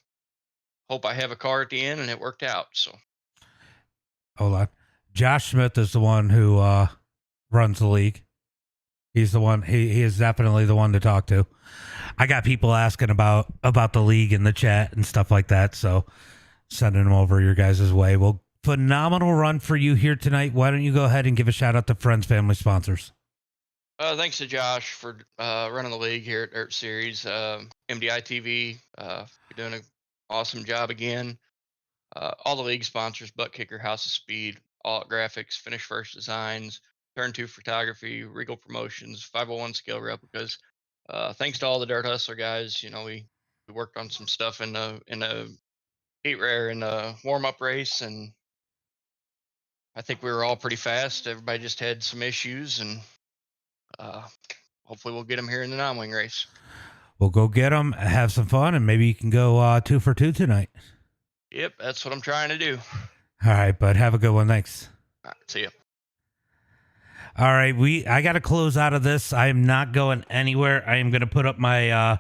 hope I have a car at the end, and it worked out. So, Hold on. Josh Smith is the one who runs the league. He's the one. He is definitely the one to talk to. I got people asking about the league in the chat and stuff like that. So sending them over your guys' way. Well, phenomenal run for you here tonight. Why don't you go ahead and give a shout out to friends, family, sponsors? thanks to Josh for running the league here at Dirt Series. MDI TV, you're doing an awesome job again. All the league sponsors: Butt Kicker, House of Speed, All Out Graphics, Finish First Designs, Turn 2 Photography, Regal Promotions, 501 Scale Replicas. Thanks to all the Dirt Hustler guys. We worked on some stuff in the heat rare and the warm up race, and I think we were all pretty fast. Everybody just had some issues, and hopefully we'll get them here in the non-wing race. We'll go get them, have some fun, and maybe you can go 2 for 2 tonight. Yep, that's what I'm trying to do. All right, bud. Have a good one. Thanks. All right, see ya. All right, I got to close out of this. I am not going anywhere. I am going to put up my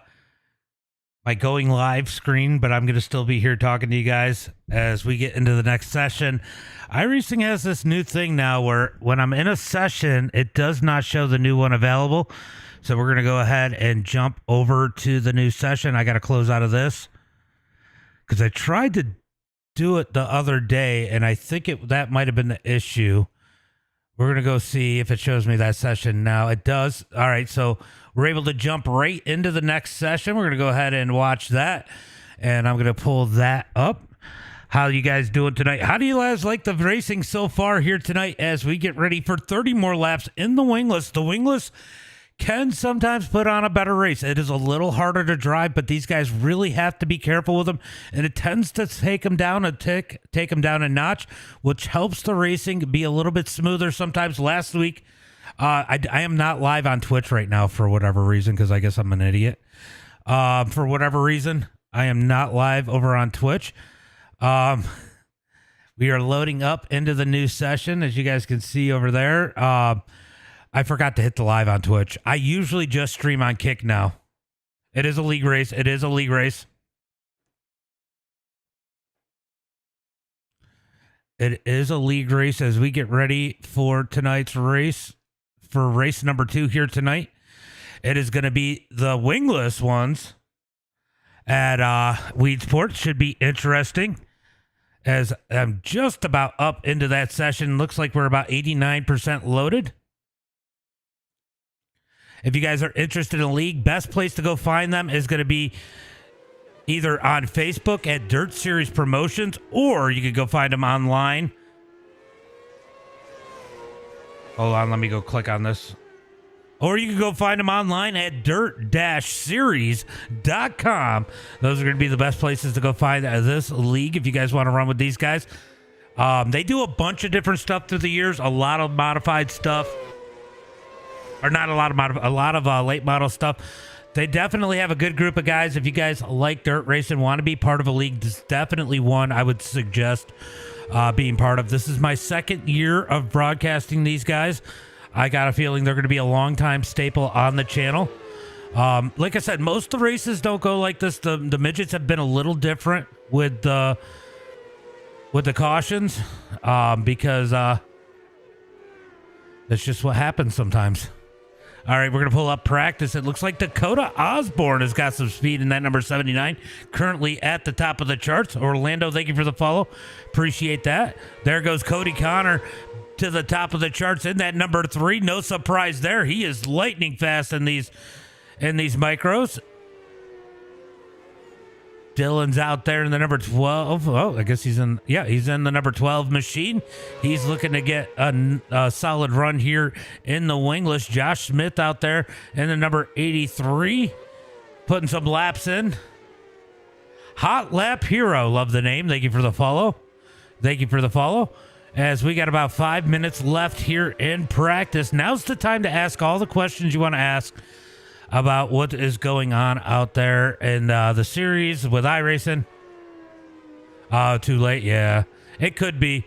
my going live screen, but I'm going to still be here talking to you guys as we get into the next session. iRacing has this new thing now where when I'm in a session, it does not show the new one available. So we're going to go ahead and jump over to the new session. I got to close out of this because I tried to do it the other day, and I think that might have been the issue. We're going to go see if it shows me that session now. It does. All right, so we're able to jump right into the next session. We're going to go ahead and watch that, and I'm going to pull that up. How you guys doing tonight? How do you guys like the racing so far here tonight as we get ready for 30 more laps in the wingless? The wingless can sometimes put on a better race. It is a little harder to drive, but these guys really have to be careful with them, and it tends to take them down a notch, which helps the racing be a little bit smoother sometimes. Last week, I am not live on Twitch right now for whatever reason, because I guess I'm an idiot. For whatever reason, I am not live over on Twitch. We are loading up into the new session, as you guys can see over there. I forgot to hit the live on Twitch. I usually just stream on Kick now. It is a league race. It is a league race. It is a league race as we get ready for tonight's race, for race number 2 here tonight. It is going to be the wingless ones at Weedsport. Should be interesting as I'm just about up into that session. Looks like we're about 89% loaded. If you guys are interested in a league, best place to go find them is going to be either on Facebook at Dirt Series Promotions, or you could go find them online. Hold on, let me go click on this. Or you can go find them online at dirt-series.com. Those are going to be the best places to go find this league if you guys want to run with these guys. They do a bunch of different stuff through the years, a lot of modified stuff. Or not a lot of late model stuff. They definitely have a good group of guys. If you guys like dirt racing, want to be part of a league, this is definitely one I would suggest being part of. This is my second year of broadcasting these guys. I got a feeling they're going to be a long-time staple on the channel. Like I said, most of the races don't go like this. The midgets have been a little different with the cautions because that's just what happens sometimes. All right, we're going to pull up practice. It looks like Dakota Osborne has got some speed in that number 79, currently at the top of the charts. Orlando, thank you for the follow. Appreciate that. There goes Cody Connor to the top of the charts in that number 3. No surprise there. He is lightning fast in these micros. Dylan's out there in the number 12. Oh, I guess he's in the number 12 machine. He's looking to get a solid run here in the wingless. Josh Smith out there in the number 83, putting some laps in. Hot Lap Hero, love the name. Thank you for the follow. As we got about 5 minutes left here in practice. Now's the time to ask all the questions you want to ask about what is going on out there in the series with iRacing. Too late, yeah. It could be.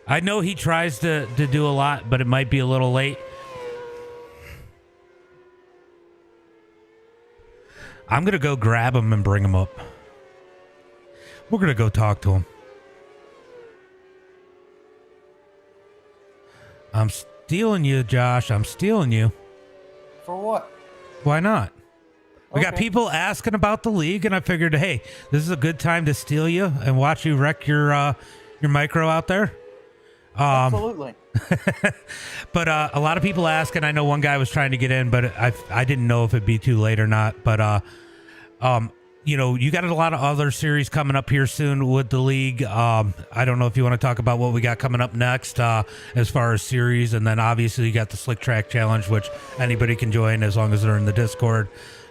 I know he tries to do a lot, but it might be a little late. I'm going to go grab him and bring him up. We're going to go talk to him. I'm stealing you, Josh. I'm stealing you. For what? Why not? We got Okay. people asking about the league, and I figured, hey, this is a good time to steal you and watch you wreck your micro out there. Absolutely. But a lot of people ask, and I know one guy was trying to get in, but I didn't know if it'd be too late or not. But you know, you got a lot of other series coming up here soon with the league. I don't know if you want to talk about what we got coming up next as far as series, and then obviously you got the Slick Track Challenge, which anybody can join as long as they're in the Discord.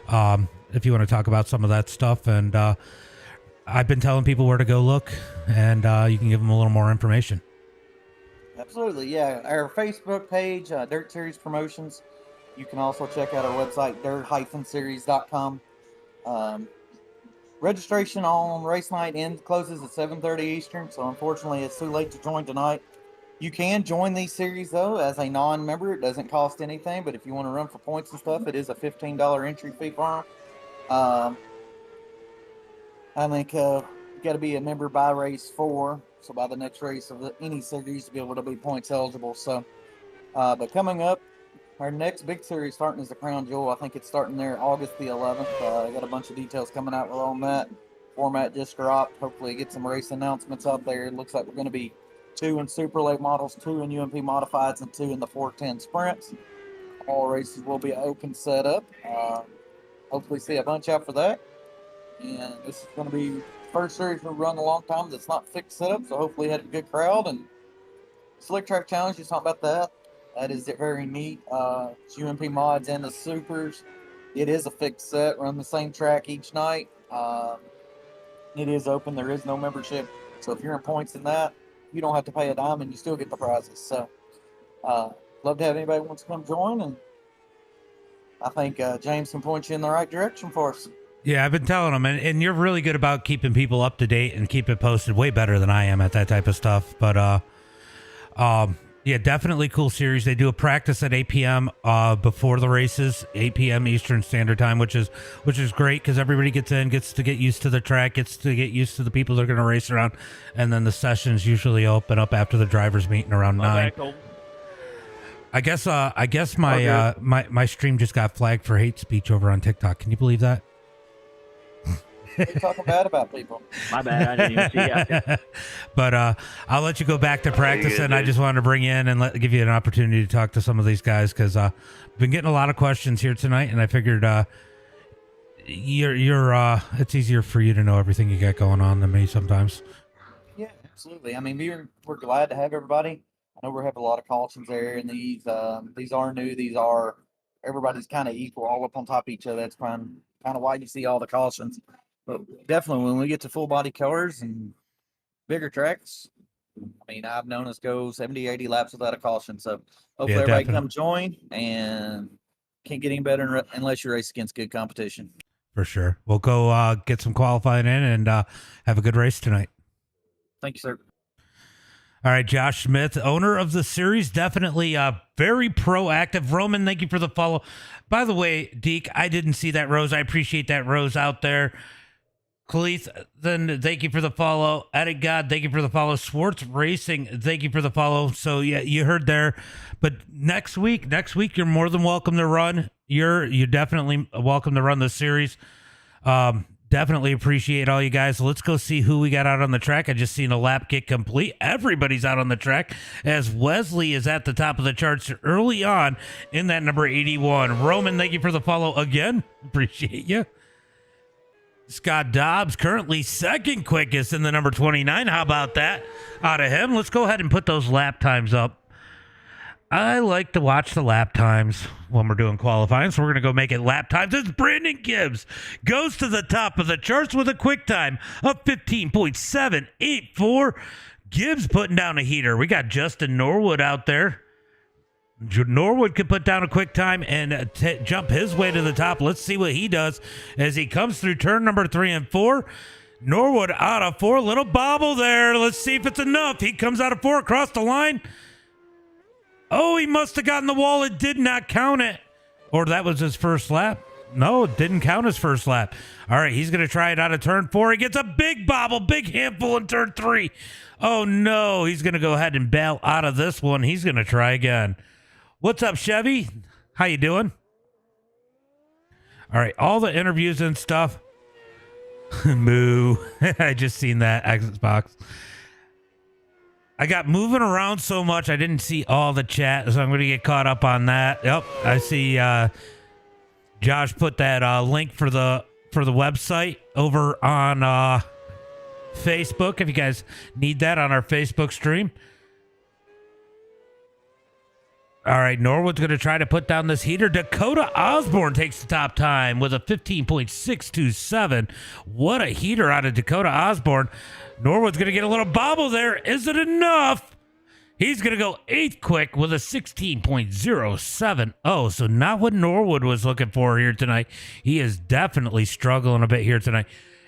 If you want to talk about some of that stuff, and I've been telling people where to go look, and you can give them a little more information. Absolutely, yeah. Our Facebook page, Dirt Series Promotions. You can also check out our website, dirt-series.com. Registration on race night closes at 7:30 Eastern, so unfortunately it's too late to join tonight. You can join these series, though, as a non-member. It doesn't cost anything, but if you want to run for points and stuff, it is a $15 entry fee for them. I think you got to be a member by race 4, so by the next race of any series to be able to be points eligible. So, but coming up, our next big series starting is the Crown Jewel. I think it's starting there August the 11th. I got a bunch of details coming out on that. Format just dropped. Hopefully get some race announcements out there. It looks like we're going to be 2 in Super Late models, 2 in UMP modifieds, and 2 in the 410 sprints. All races will be open setup. Hopefully see a bunch out for that. And this is going to be the first series we've run in a long time that's not fixed setup, so hopefully had a good crowd. And Slick Track Challenge, just talk about that. That is very neat. It's UMP mods and the supers. It is a fixed set, run the same track each night. It is open. There is no membership. So if you're in points in that, you don't have to pay a dime and you still get the prizes. So love to have anybody who wants to come join. And I think James can point you in the right direction for us. Yeah, I've been telling them, and you're really good about keeping people up to date and keep it posted way better than I am at that type of stuff. But yeah, definitely cool series. They do a practice at 8 p.m. Before the races, 8 p.m. Eastern Standard Time, which is great because everybody gets to get used to the track, gets to get used to the people they're going to race around, and then the sessions usually open up after the drivers meeting around 9. I guess my my stream just got flagged for hate speech over on TikTok. Can you believe that? You're talking bad about people. My bad, I didn't even see it. But I'll let you go back to practicing. I just wanted to bring you in and give you an opportunity to talk to some of these guys because I've been getting a lot of questions here tonight, and I figured you're it's easier for you to know everything you got going on than me sometimes. Yeah, absolutely. I mean, we're glad to have everybody. I know we have a lot of cautions there, and these are new. Everybody's kind of equal, all up on top of each other. That's kind of why you see all the cautions. But definitely, when we get to full body cars and bigger tracks, I mean, I've known us go 70, 80 laps without a caution. So hopefully everybody definitely. come join, and can't get any better unless you race against good competition. For sure. We'll go get some qualifying in and have a good race tonight. Thank you, sir. All right, Josh Smith, owner of the series, definitely very proactive. Roman, thank you for the follow. By the way, Deke, I didn't see that rose. I appreciate that rose out there. Khalith, then thank you for the follow. Edit God, thank you for the follow. Swartz Racing, thank you for the follow. So yeah, you heard there. But next week, you're more than welcome to run. You're definitely welcome to run the series. Definitely appreciate all you guys. Let's go see who we got out on the track. I just seen a lap get complete. Everybody's out on the track as Wesley is at the top of the charts early on in that number 81. Roman, thank you for the follow again. Appreciate you. Scott Dobbs currently second quickest in the number 29. How about that out of him? Let's go ahead and put those lap times up. I like to watch the lap times when we're doing qualifying, so we're going to go make it lap times. It's Brandon Gibbs goes to the top of the charts with a quick time of 15.784. Gibbs putting down a heater. We got Justin Norwood out there. Norwood could put down a quick time and jump his way to the top. Let's see what he does as he comes through turn number 3 and 4. Norwood out of 4. Little bobble there. Let's see if it's enough. He comes out of 4 across the line. Oh, he must have gotten the wall. It did not count it. Or that was his first lap. No, it didn't count his first lap. All right, he's going to try it out of turn 4. He gets a big bobble, big handful in turn 3. Oh, no. He's going to go ahead and bail out of this one. He's going to try again. What's up, Chevy? How you doing? All right, all the interviews and stuff. Moo. I just seen that Xbox. I got moving around so much I didn't see all the chat, so I'm going to get caught up on that. Yep, I see Josh put that link for the website over on Facebook if you guys need that on our Facebook stream. All right, Norwood's going to try to put down this heater. Dakota Osborne takes the top time with a 15.627. What a heater out of Dakota Osborne. Norwood's going to get a little bobble there. Is it enough? He's going to go 8th quick with a 16.070. So not what Norwood was looking for here tonight. He is definitely struggling a bit here tonight.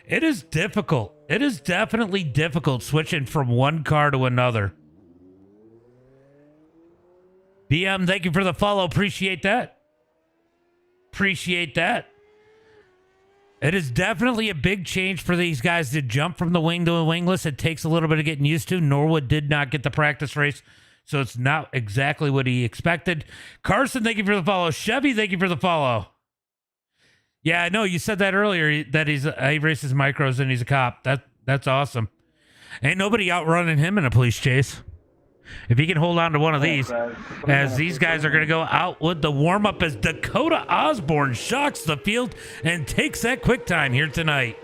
It is difficult. It is definitely difficult switching from one car to another. BM, thank you for the follow. Appreciate that. Appreciate that. It is definitely a big change for these guys to jump from the wing to a wingless. It takes a little bit of getting used to. Norwood did not get the practice race, so it's not exactly what he expected. Carson, thank you for the follow. Chevy, thank you for the follow. Yeah, I know you said that earlier that he races micros and he's a cop. That's awesome. Ain't nobody outrunning him in a police chase. If he can hold on to one of these, as these guys are going to go out with the warm-up as Dakota Osborne shocks the field and takes that quick time here tonight.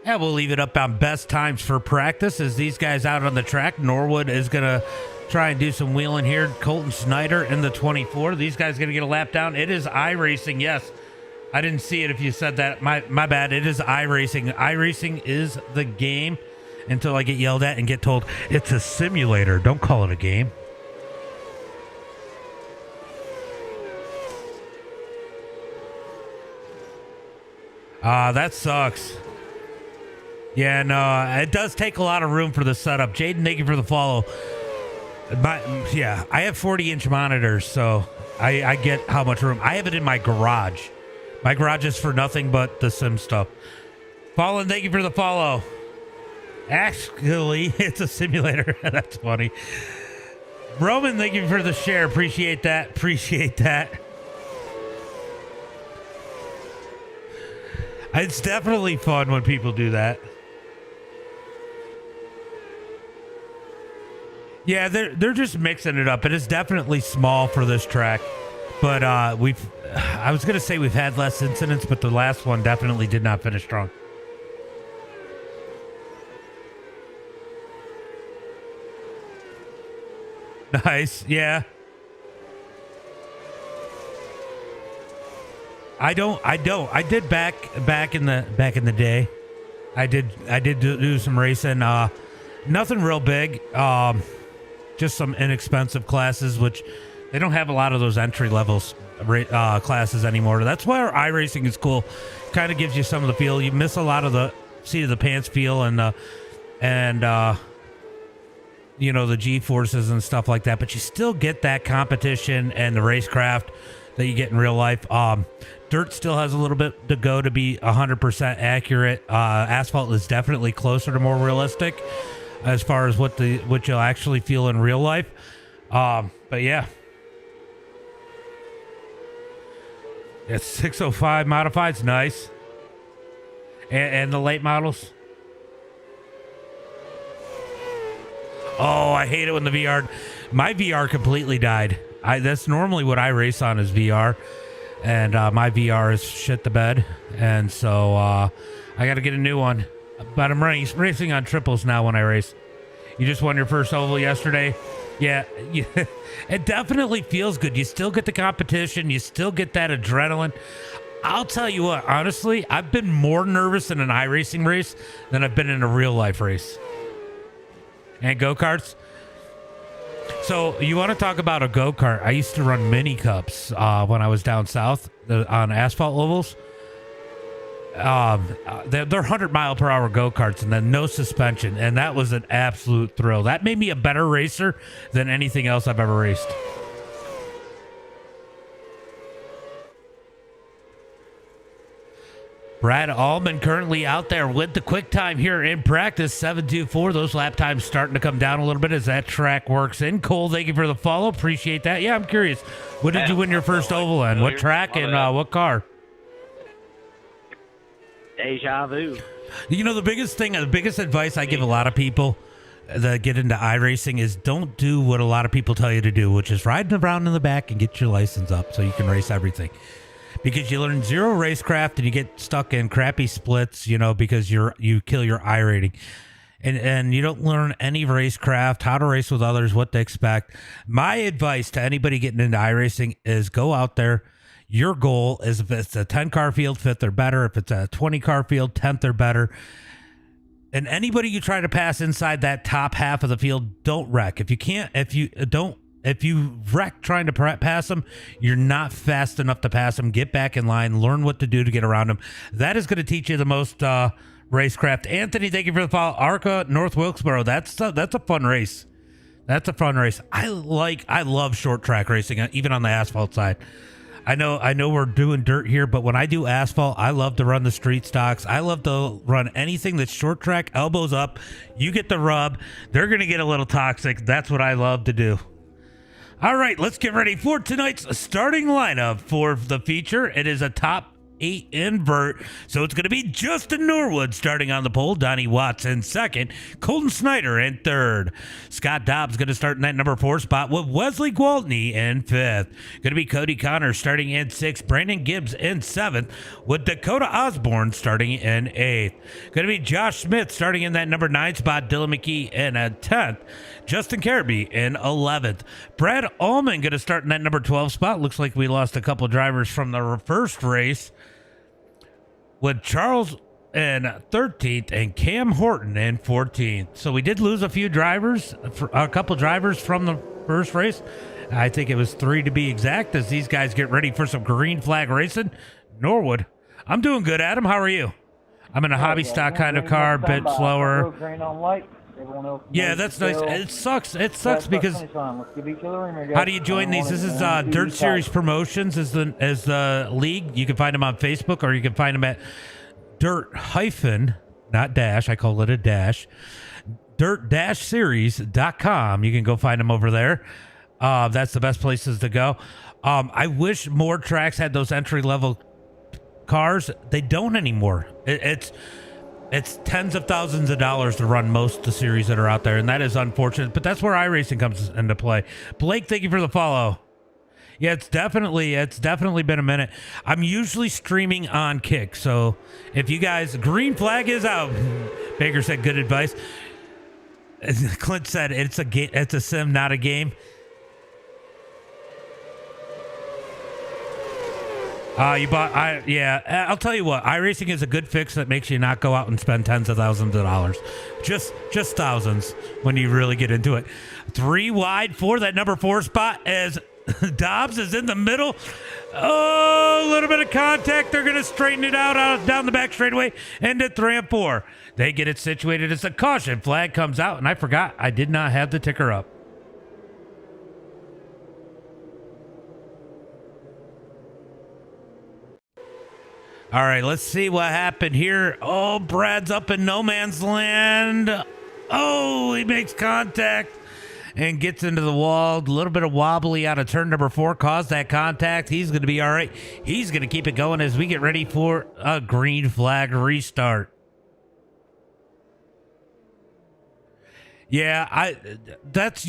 Yeah, we'll leave it up on best times for practice as these guys out on the track. Norwood is going to try and do some wheeling here. Colton Snyder in the 24. These guys going to get a lap down. It is iRacing, yes. I didn't see it if you said that. My bad. It is iRacing. iRacing is the game until I get yelled at and get told it's a simulator. Don't call it a game. That sucks. Yeah, no, it does take a lot of room for the setup. Jaden, thank you for the follow. I have 40-inch monitors, so I get how much room. I have it in my garage. My garage is for nothing but the sim stuff. Fallen, thank you for the follow. Actually, it's a simulator. That's funny. Roman, thank you for the share. Appreciate that. Appreciate that. It's definitely fun when people do that. Yeah, they're just mixing it up. It is definitely small for this track. But I was going to say we've had less incidents, but the last one definitely did not finish strong. Nice, yeah. I did back in the day. I did do some racing. Nothing real big. Just some inexpensive classes, which they don't have a lot of those entry levels classes anymore. That's why our iRacing is cool. Kind of gives you some of the feel. You miss a lot of the seat of the pants feel and the G-forces and stuff like that, but you still get that competition and the racecraft that you get in real life. Dirt still has a little bit to go to be 100% accurate. Asphalt is definitely closer to more realistic as far as what you'll actually feel in real life. But yeah. It's 605 modified's nice. And the late models. Oh, I hate it when the VR... My VR completely died. That's normally what I race on is VR. And my VR is shit the bed. And so I got to get a new one. But I'm racing on triples now when I race. You just won your first oval yesterday. Yeah, it definitely feels good. You still get the competition. You still get that adrenaline. I'll tell you what, honestly, I've been more nervous in an iRacing race than I've been in a real life race. And go-karts. So you want to talk about a go-kart? I used to run mini cups when I was down south on asphalt ovals. They're 100-mile-per-hour go-karts and then no suspension, and that was an absolute thrill. That made me a better racer than anything else I've ever raced. Brad Allman currently out there with the quick time here in practice, 7:24. Those lap times starting to come down a little bit as that track works in. Cole, thank you for the follow. Appreciate that. Yeah, I'm curious. What did you win your first oval in? What track and what car? Deja vu. You know, the biggest advice I give a lot of people that get into iRacing is don't do what a lot of people tell you to do, which is riding around in the back and get your license up so you can race everything. Because you learn zero racecraft and you get stuck in crappy splits, you know, because you kill your iRating. And you don't learn any racecraft, how to race with others, what to expect. My advice to anybody getting into iRacing is go out there. Your goal is, if it's a 10-car field, 5th or better. If it's a 20-car field, 10th or better. And anybody you try to pass inside that top half of the field, don't wreck. If you wreck trying to pass them, you're not fast enough to pass them. Get back in line. Learn what to do to get around them. That is going to teach you the most racecraft. Anthony, thank you for the follow. Arca, North Wilkesboro. That's a fun race. That's a fun race. I love short track racing, even on the asphalt side. I know we're doing dirt here, but when I do asphalt, I love to run the street stocks. I love to run anything that's short track, elbows up. You get the rub. They're going to get a little toxic. That's what I love to do. All right, let's get ready for tonight's starting lineup for the feature. It is a top 8 invert, so it's going to be Justin Norwood starting on the pole, Donnie Watts in second, Colton Snyder in third, Scott Dobbs going to start in that number 4 spot with Wesley Gwaltney in 5th. Going to be Cody Connor starting in 6th, Brandon Gibbs in 7th, with Dakota Osborne starting in 8th. Going to be Josh Smith starting in that number 9 spot, Dylan McKee in 10th, Justin Careby in 11th. Brad Allman going to start in that number 12 spot. Looks like we lost a couple drivers from the first race, with Charles in 13th and Cam Horton in 14th. So we did lose a couple drivers from the first race. I think it was 3 to be exact, as these guys get ready for some green flag racing. Norwood, I'm doing good, Adam. How are you? I'm in a hobby stock kind of car, a bit slower. Yeah, that's nice. It sucks because how do you join these? This is Dirt Series Promotions is the league. You can find them on Facebook, or you can find them at not dash, I call it a dash, dirt-series.com. You can go find them over there. That's the best places to go. I wish more tracks had those entry-level cars. They don't anymore. It's tens of thousands of dollars to run most of the series that are out there, and that is unfortunate, but that's where iRacing comes into play. Blake, thank you for the follow. Yeah, it's definitely been a minute. I'm usually streaming on Kick, so if you guys, green flag is out. Baker said good advice. Clint said it's a sim, not a game. I'll tell you what, iRacing is a good fix that makes you not go out and spend tens of thousands of dollars. Just thousands when you really get into it. 3 wide for that number 4 spot as Dobbs is in the middle. Oh, a little bit of contact. They're going to straighten it out down the back straightaway into 3 and 4. They get it situated as a caution flag comes out, and I forgot I did not have the ticker up. All right, let's see what happened here. Oh, Brad's up in no man's land. Oh, he makes contact and gets into the wall. A little bit of wobbly out of turn number 4 caused that contact. He's going to be all right. He's going to keep it going as we get ready for a green flag restart. Yeah, that's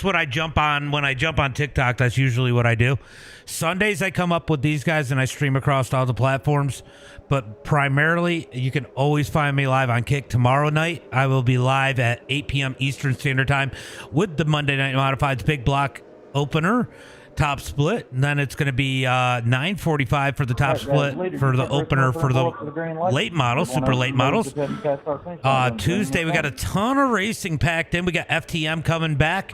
what I jump on when I jump on TikTok. That's usually what I do. Sundays I come up with these guys and I stream across all the platforms, but primarily you can always find me live on Kick. Tomorrow night I will be live at 8 p.m. Eastern Standard Time with the Monday Night Modifieds Big Block opener. top split, and then it's going to be 9:45 for the top split for the opener for the late models, super late models. Tuesday we got a ton of racing packed in. We got FTM coming back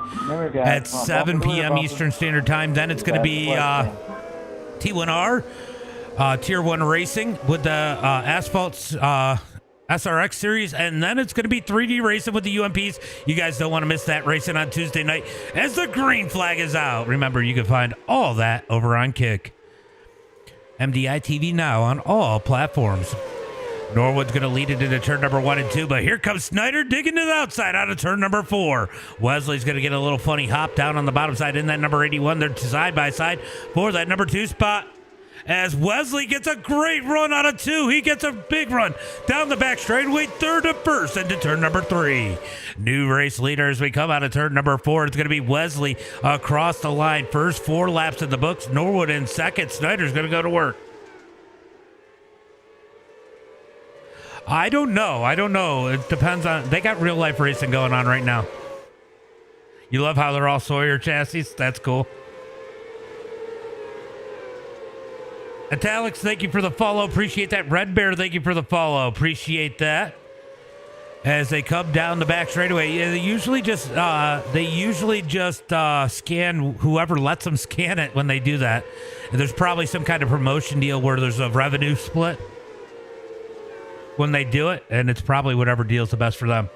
at 7 p.m. Eastern Standard Time. Then it's going to be T1R Tier 1 racing with the Asphalt SRX series, and then it's going to be 3D racing with the UMPs. You guys don't want to miss that racing on Tuesday night as the green flag is out. Remember, you can find all that over on Kick. MDI TV now on all platforms. Norwood's going to lead it into turn number 1 and 2, but here comes Snyder digging to the outside out of turn number 4. Wesley's going to get a little funny hop down on the bottom side in that number 81. They're side by side for that number 2 spot. As Wesley gets a great run out of 2. He gets a big run down the back straightaway, third to first into turn number 3. New race leader as we come out of turn number 4. It's going to be Wesley across the line. First 4 laps in the books. Norwood in second. Snyder's going to go to work. I don't know. It depends on... They got real life racing going on right now. You love how they're all Sawyer chassis? That's cool. Italics, thank you for the follow. Appreciate that. Red Bear, thank you for the follow. Appreciate that. As they come down the back straightaway, yeah, they usually just scan whoever lets them scan it when they do that. And there's probably some kind of promotion deal where there's a revenue split when they do it, and it's probably whatever deal's the best for them.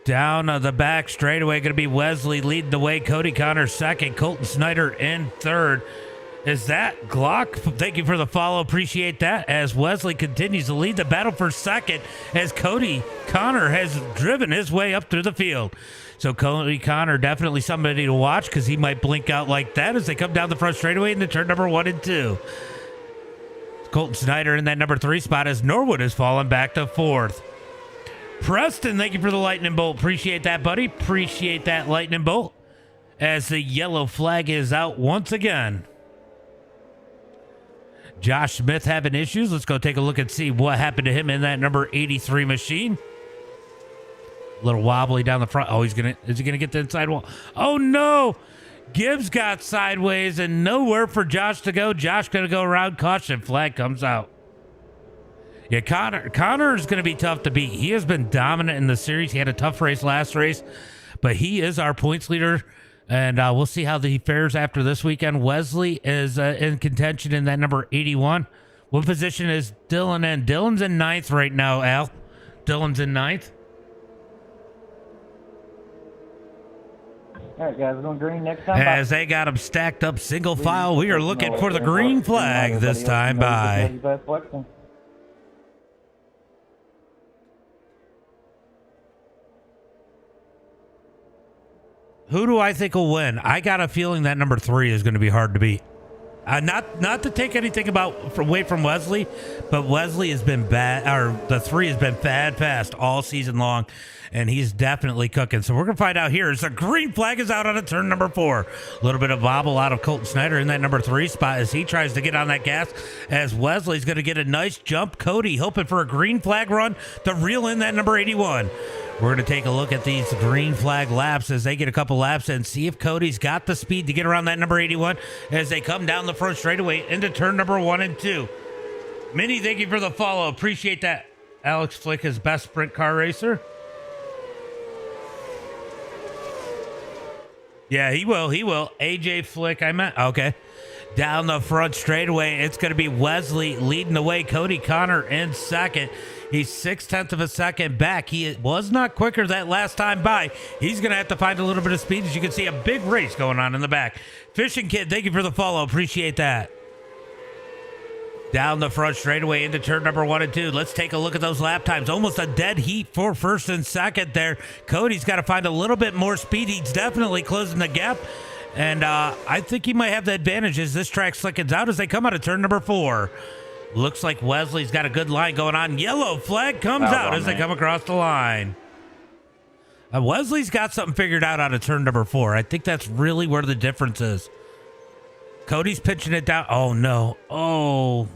Down the back straightaway, going to be Wesley leading the way. Cody Connor second. Colton Snyder in third. Is that Glock? Thank you for the follow. Appreciate that. As Wesley continues to lead the battle for second, as Cody Connor has driven his way up through the field. So Cody Connor, definitely somebody to watch because he might blink out like that as they come down the front straightaway into turn number 1 and 2. Colton Snyder in that number 3 spot as Norwood has fallen back to 4th. Preston, thank you for the lightning bolt. Appreciate that, buddy. Appreciate that lightning bolt. As the yellow flag is out once again. Josh Smith having issues. Let's go take a look and see what happened to him in that number 83 machine. A little wobbly down the front. Oh, is he gonna get the inside wall? Oh no! Gibbs got sideways and nowhere for Josh to go. Josh gonna go around. Caution flag comes out. Yeah, Connor is going to be tough to beat. He has been dominant in the series. He had a tough race last race, but he is our points leader, and we'll see how he fares after this weekend. Wesley is in contention in that number 81. What position is Dylan in? Dylan's in 9th right now, Al. Dylan's in 9th. All right, guys, we're going green next time. As they got him stacked up single file, we are looking for the green flag this time by. Who do I think will win? I got a feeling that number 3 is going to be hard to beat. Not to take anything away from Wesley, but Wesley has been bad, or the 3 has been bad fast all season long, and he's definitely cooking. So we're going to find out here as the green flag is out on a turn number 4. A little bit of wobble out of Colton Snyder in that number 3 spot as he tries to get on that gas, as Wesley's going to get a nice jump. Cody hoping for a green flag run to reel in that number 81. We're going to take a look at these green flag laps as they get a couple laps and see if Cody's got the speed to get around that number 81 as they come down the front straightaway into turn number 1 and 2. Minnie, thank you for the follow. Appreciate that. Alex Flick is best sprint car racer. Yeah, he will. AJ Flick, I meant. Okay. Down the front straightaway, it's going to be Wesley leading the way. Cody Connor in second. He's 0.6 of a second back. He was not quicker that last time by. He's going to have to find a little bit of speed. As you can see, a big race going on in the back. Fishing Kid, thank you for the follow. Appreciate that. Down the front straightaway into turn number 1 and 2. Let's take a look at those lap times. Almost a dead heat for first and second there. Cody's got to find a little bit more speed. He's definitely closing the gap. And I think he might have the advantage as this track slickens out as they come out of turn number 4. Looks like Wesley's got a good line going on. Yellow flag comes out as they come across the line. Wesley's got something figured out of turn number 4. I think that's really where the difference is. Cody's pitching it down. Oh, no. Oh.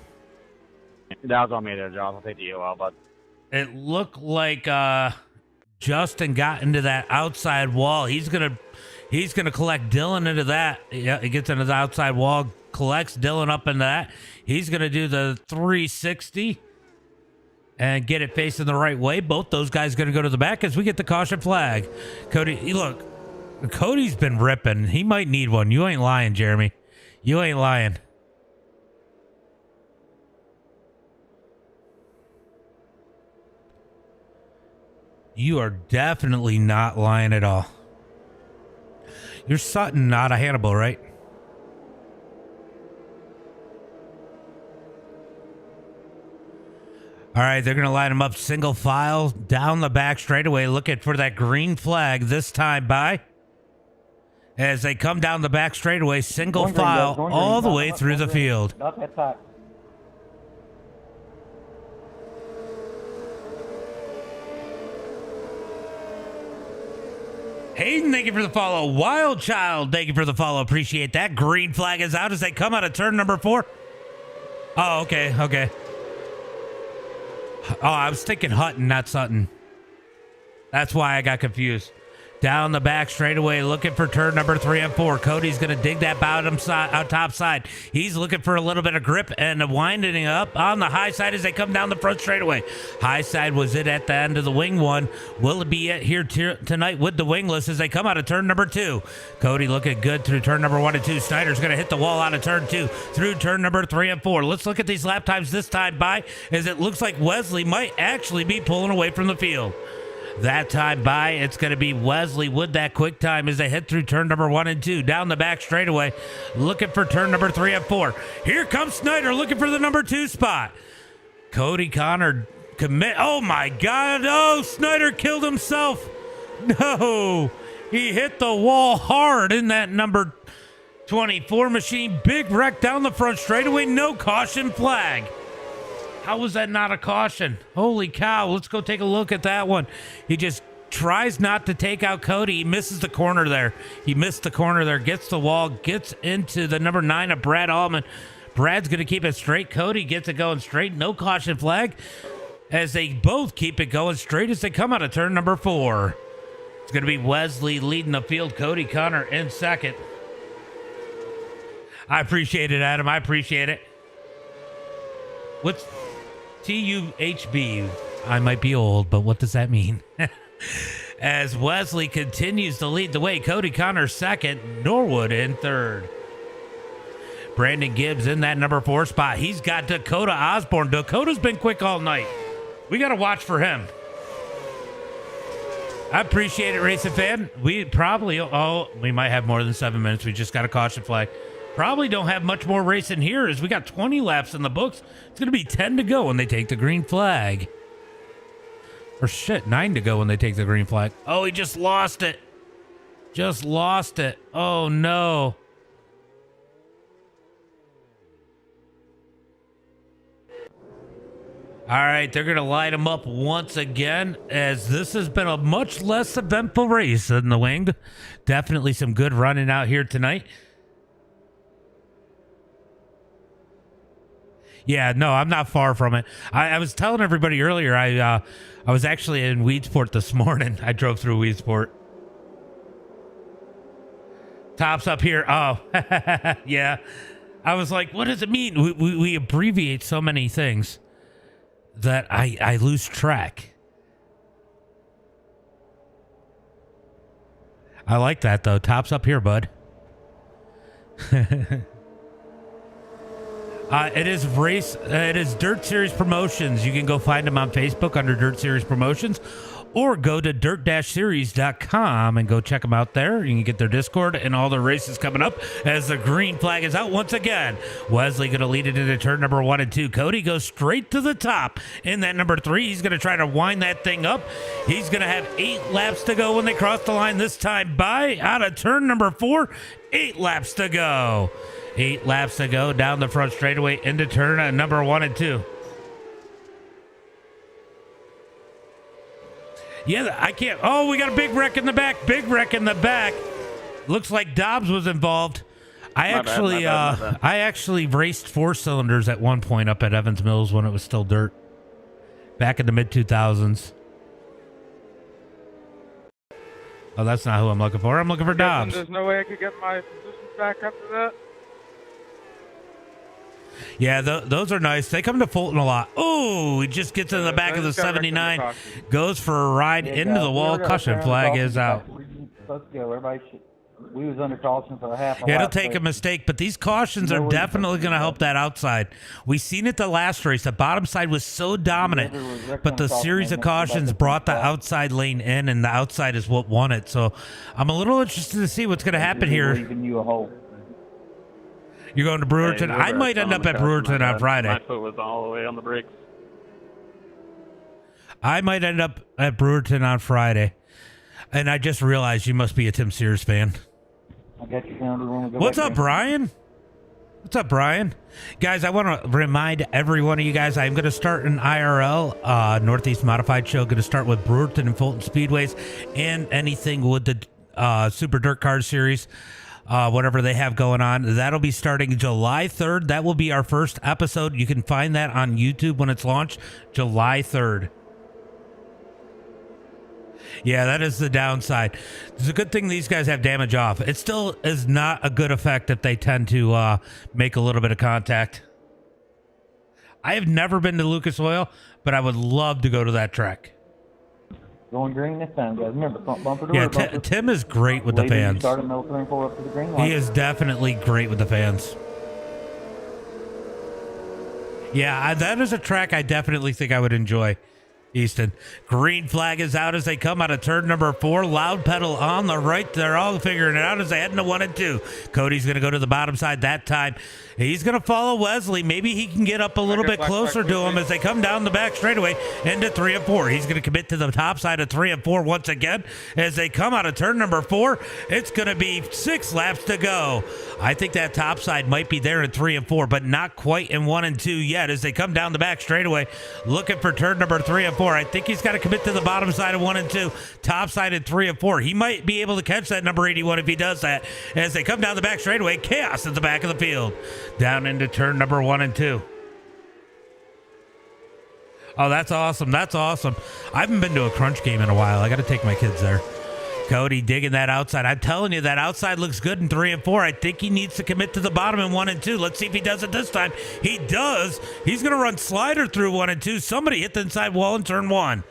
That was on me there, John. I'll take the UL, but It looked like Justin got into that outside wall. He's gonna collect Dylan into that. Yeah, he gets into the outside wall, collects Dylan up into that. He's gonna do the 360 and get it facing the right way. Both those guys gonna go to the back as we get the caution flag. Cody, look, Cody's been ripping. He might need one. You ain't lying, Jeremy. You ain't lying. You are definitely not lying at all. You're Sutton, not a Hannibal, right? All right, they're going to line them up single file down the back straightaway, looking for that green flag this time by. As they come down the back straightaway, single file all the way through the field. Not that tight. Hayden, thank you for the follow. Wild Child, thank you for the follow. Appreciate that. Green flag is out as they come out of turn number 4. Oh, okay, okay. Oh, I was thinking Hutton, not Sutton. That's why I got confused. Down the back straightaway, looking for turn number 3 and 4. Cody's going to dig that bottom side, top side. He's looking for a little bit of grip and winding up on the high side as they come down the front straightaway. High side was it at the end of the wing one. Will it be it here tonight with the wingless as they come out of turn number 2? Cody looking good through turn number 1 and 2. Snyder's going to hit the wall out of turn 2 through turn number 3 and 4. Let's look at these lap times this time by, as it looks like Wesley might actually be pulling away from the field. That time by, it's going to be Wesley with that quick time as they head through turn number 1 and 2. Down the back straightaway, looking for turn number 3 and 4. Here comes Snyder looking for the number 2 spot. Cody Connor commit. Oh my God. Oh, Snyder killed himself. No, he hit the wall hard in that number 24 machine. Big wreck down the front straightaway. No caution flag. How was that not a caution? Holy cow. Let's go take a look at that one. He just tries not to take out Cody. He misses the corner there. He missed the corner there. Gets the wall. Gets into the number 9 of Brad Allman. Brad's going to keep it straight. Cody gets it going straight. No caution flag as they both keep it going straight as they come out of turn number 4. It's going to be Wesley leading the field. Cody Connor in second. I appreciate it, Adam. I appreciate it. What's TUHB? I might be old, but what does that mean? As Wesley continues to lead the way, Cody Connor second, Norwood in third. Brandon Gibbs in that number 4 spot. He's got Dakota Osborne. Dakota's been quick all night. We got to watch for him. I appreciate it, racing fan. We probably, we might have more than 7 minutes. We just got a caution flag. Probably don't have much more racing here as we got 20 laps in the books. It's going to be 10 to go when they take the green flag. Or shit, 9 to go when they take the green flag. Oh, he just lost it. Just lost it. Oh, no. All right, they're going to light him up once again as this has been a much less eventful race than the winged. Definitely some good running out here tonight. Yeah, no, I'm not far from it. I was telling everybody earlier, I was actually in Weedsport this morning. I drove through Weedsport. Tops up here. Oh, yeah. I was like, what does it mean? We abbreviate so many things that I lose track. I like that, though. Tops up here, bud. It is Dirt Series Promotions. You can go find them on Facebook under Dirt Series Promotions, or go to dirt-series.com and go check them out there. You can get their Discord and all the races coming up as the green flag is out once again. Wesley going to lead it into turn number 1 and 2. Cody goes straight to the top in that number 3. He's going to try to wind that thing up. He's going to have 8 laps to go when they cross the line this time by out of turn number 4. 8 laps to go. 8 laps to go down the front straightaway into turn number 1 and 2. Yeah, I can't. Oh, we got a big wreck in the back. Big wreck in the back. Looks like Dobbs was involved. I actually raced 4 cylinders at one point up at Evans Mills when it was still dirt. Back in the mid 2000s. Oh, that's not who I'm looking for. I'm looking for Guessing Dobbs. There's no way I could get my positions back after that. Yeah, those are nice. They come to Fulton a lot. Oh, he just gets in the back I of the just got wrecked in the 79, caution. goes for a ride into the wall. Caution flag is out. We were supposed to go. Everybody should. We was under caution for a half a Yeah, it'll lap, take so a mistake, but these cautions No are way definitely going to help that outside. We seen it the last race. The bottom side was so dominant, whoever was wrecked but on the caution series of lane, that's about cautions the brought the spot. outside lane in, and the outside is what won it. So I'm a little interested to see what's going to happen here. Leaving you a hole. You're going to Brewerton. I might end up at Brewerton on Friday. My foot was all the way on the brakes. I might end up at Brewerton on Friday. And I just realized you must be a Tim Sears fan. I got you down to room. What's up, Brian? What's up, Brian? Guys, I want to remind every one of you guys, I'm going to start an IRL, Northeast Modified Show. Going to start with Brewerton and Fulton Speedways and anything with the Super Dirt Car Series, whatever they have going on. That'll be starting July 3rd. That will be our first episode. You can find that on YouTube when it's launched, July 3rd. Yeah, that is the downside. It's a good thing these guys have damage off. It still is not a good effect if they tend to make a little bit of contact. I have never been to Lucas Oil, but I would love to go to that track. Going green this time, guys. Remember, front bumper to Yeah, rear bumper. Tim is great with the Later you fans. start at middle 3 and 4 up to the green light. He is definitely great with the fans. Yeah, that is a track I definitely think I would enjoy. Easton. Green flag is out as they come out of turn number 4. Loud pedal on the right. They're all figuring it out as they head into 1 and 2. Cody's going to go to the bottom side that time. He's going to follow Wesley. Maybe he can get up a little bit closer to him as they come down the back straightaway into 3 and 4. He's going to commit to the top side of 3 and 4 once again as they come out of turn number 4. It's going to be 6 laps to go. I think that top side might be there in 3 and 4, but not quite in 1 and 2 yet as they come down the back straightaway looking for turn number 3 and 4. I think he's got to commit to the bottom side of 1 and 2, top side in 3 and 4. He might be able to catch that number 81 if he does that as they come down the back straightaway. Chaos at the back of the field. Down into turn number 1 and 2. Oh, that's awesome. That's awesome. I haven't been to a crunch game in a while. I got to take my kids there. Cody digging that outside. I'm telling you, that outside looks good in 3 and 4. I think he needs to commit to the bottom in 1 and 2. Let's see if he does it this time. He does. He's going to run slider through 1 and 2. Somebody hit the inside wall in turn 1.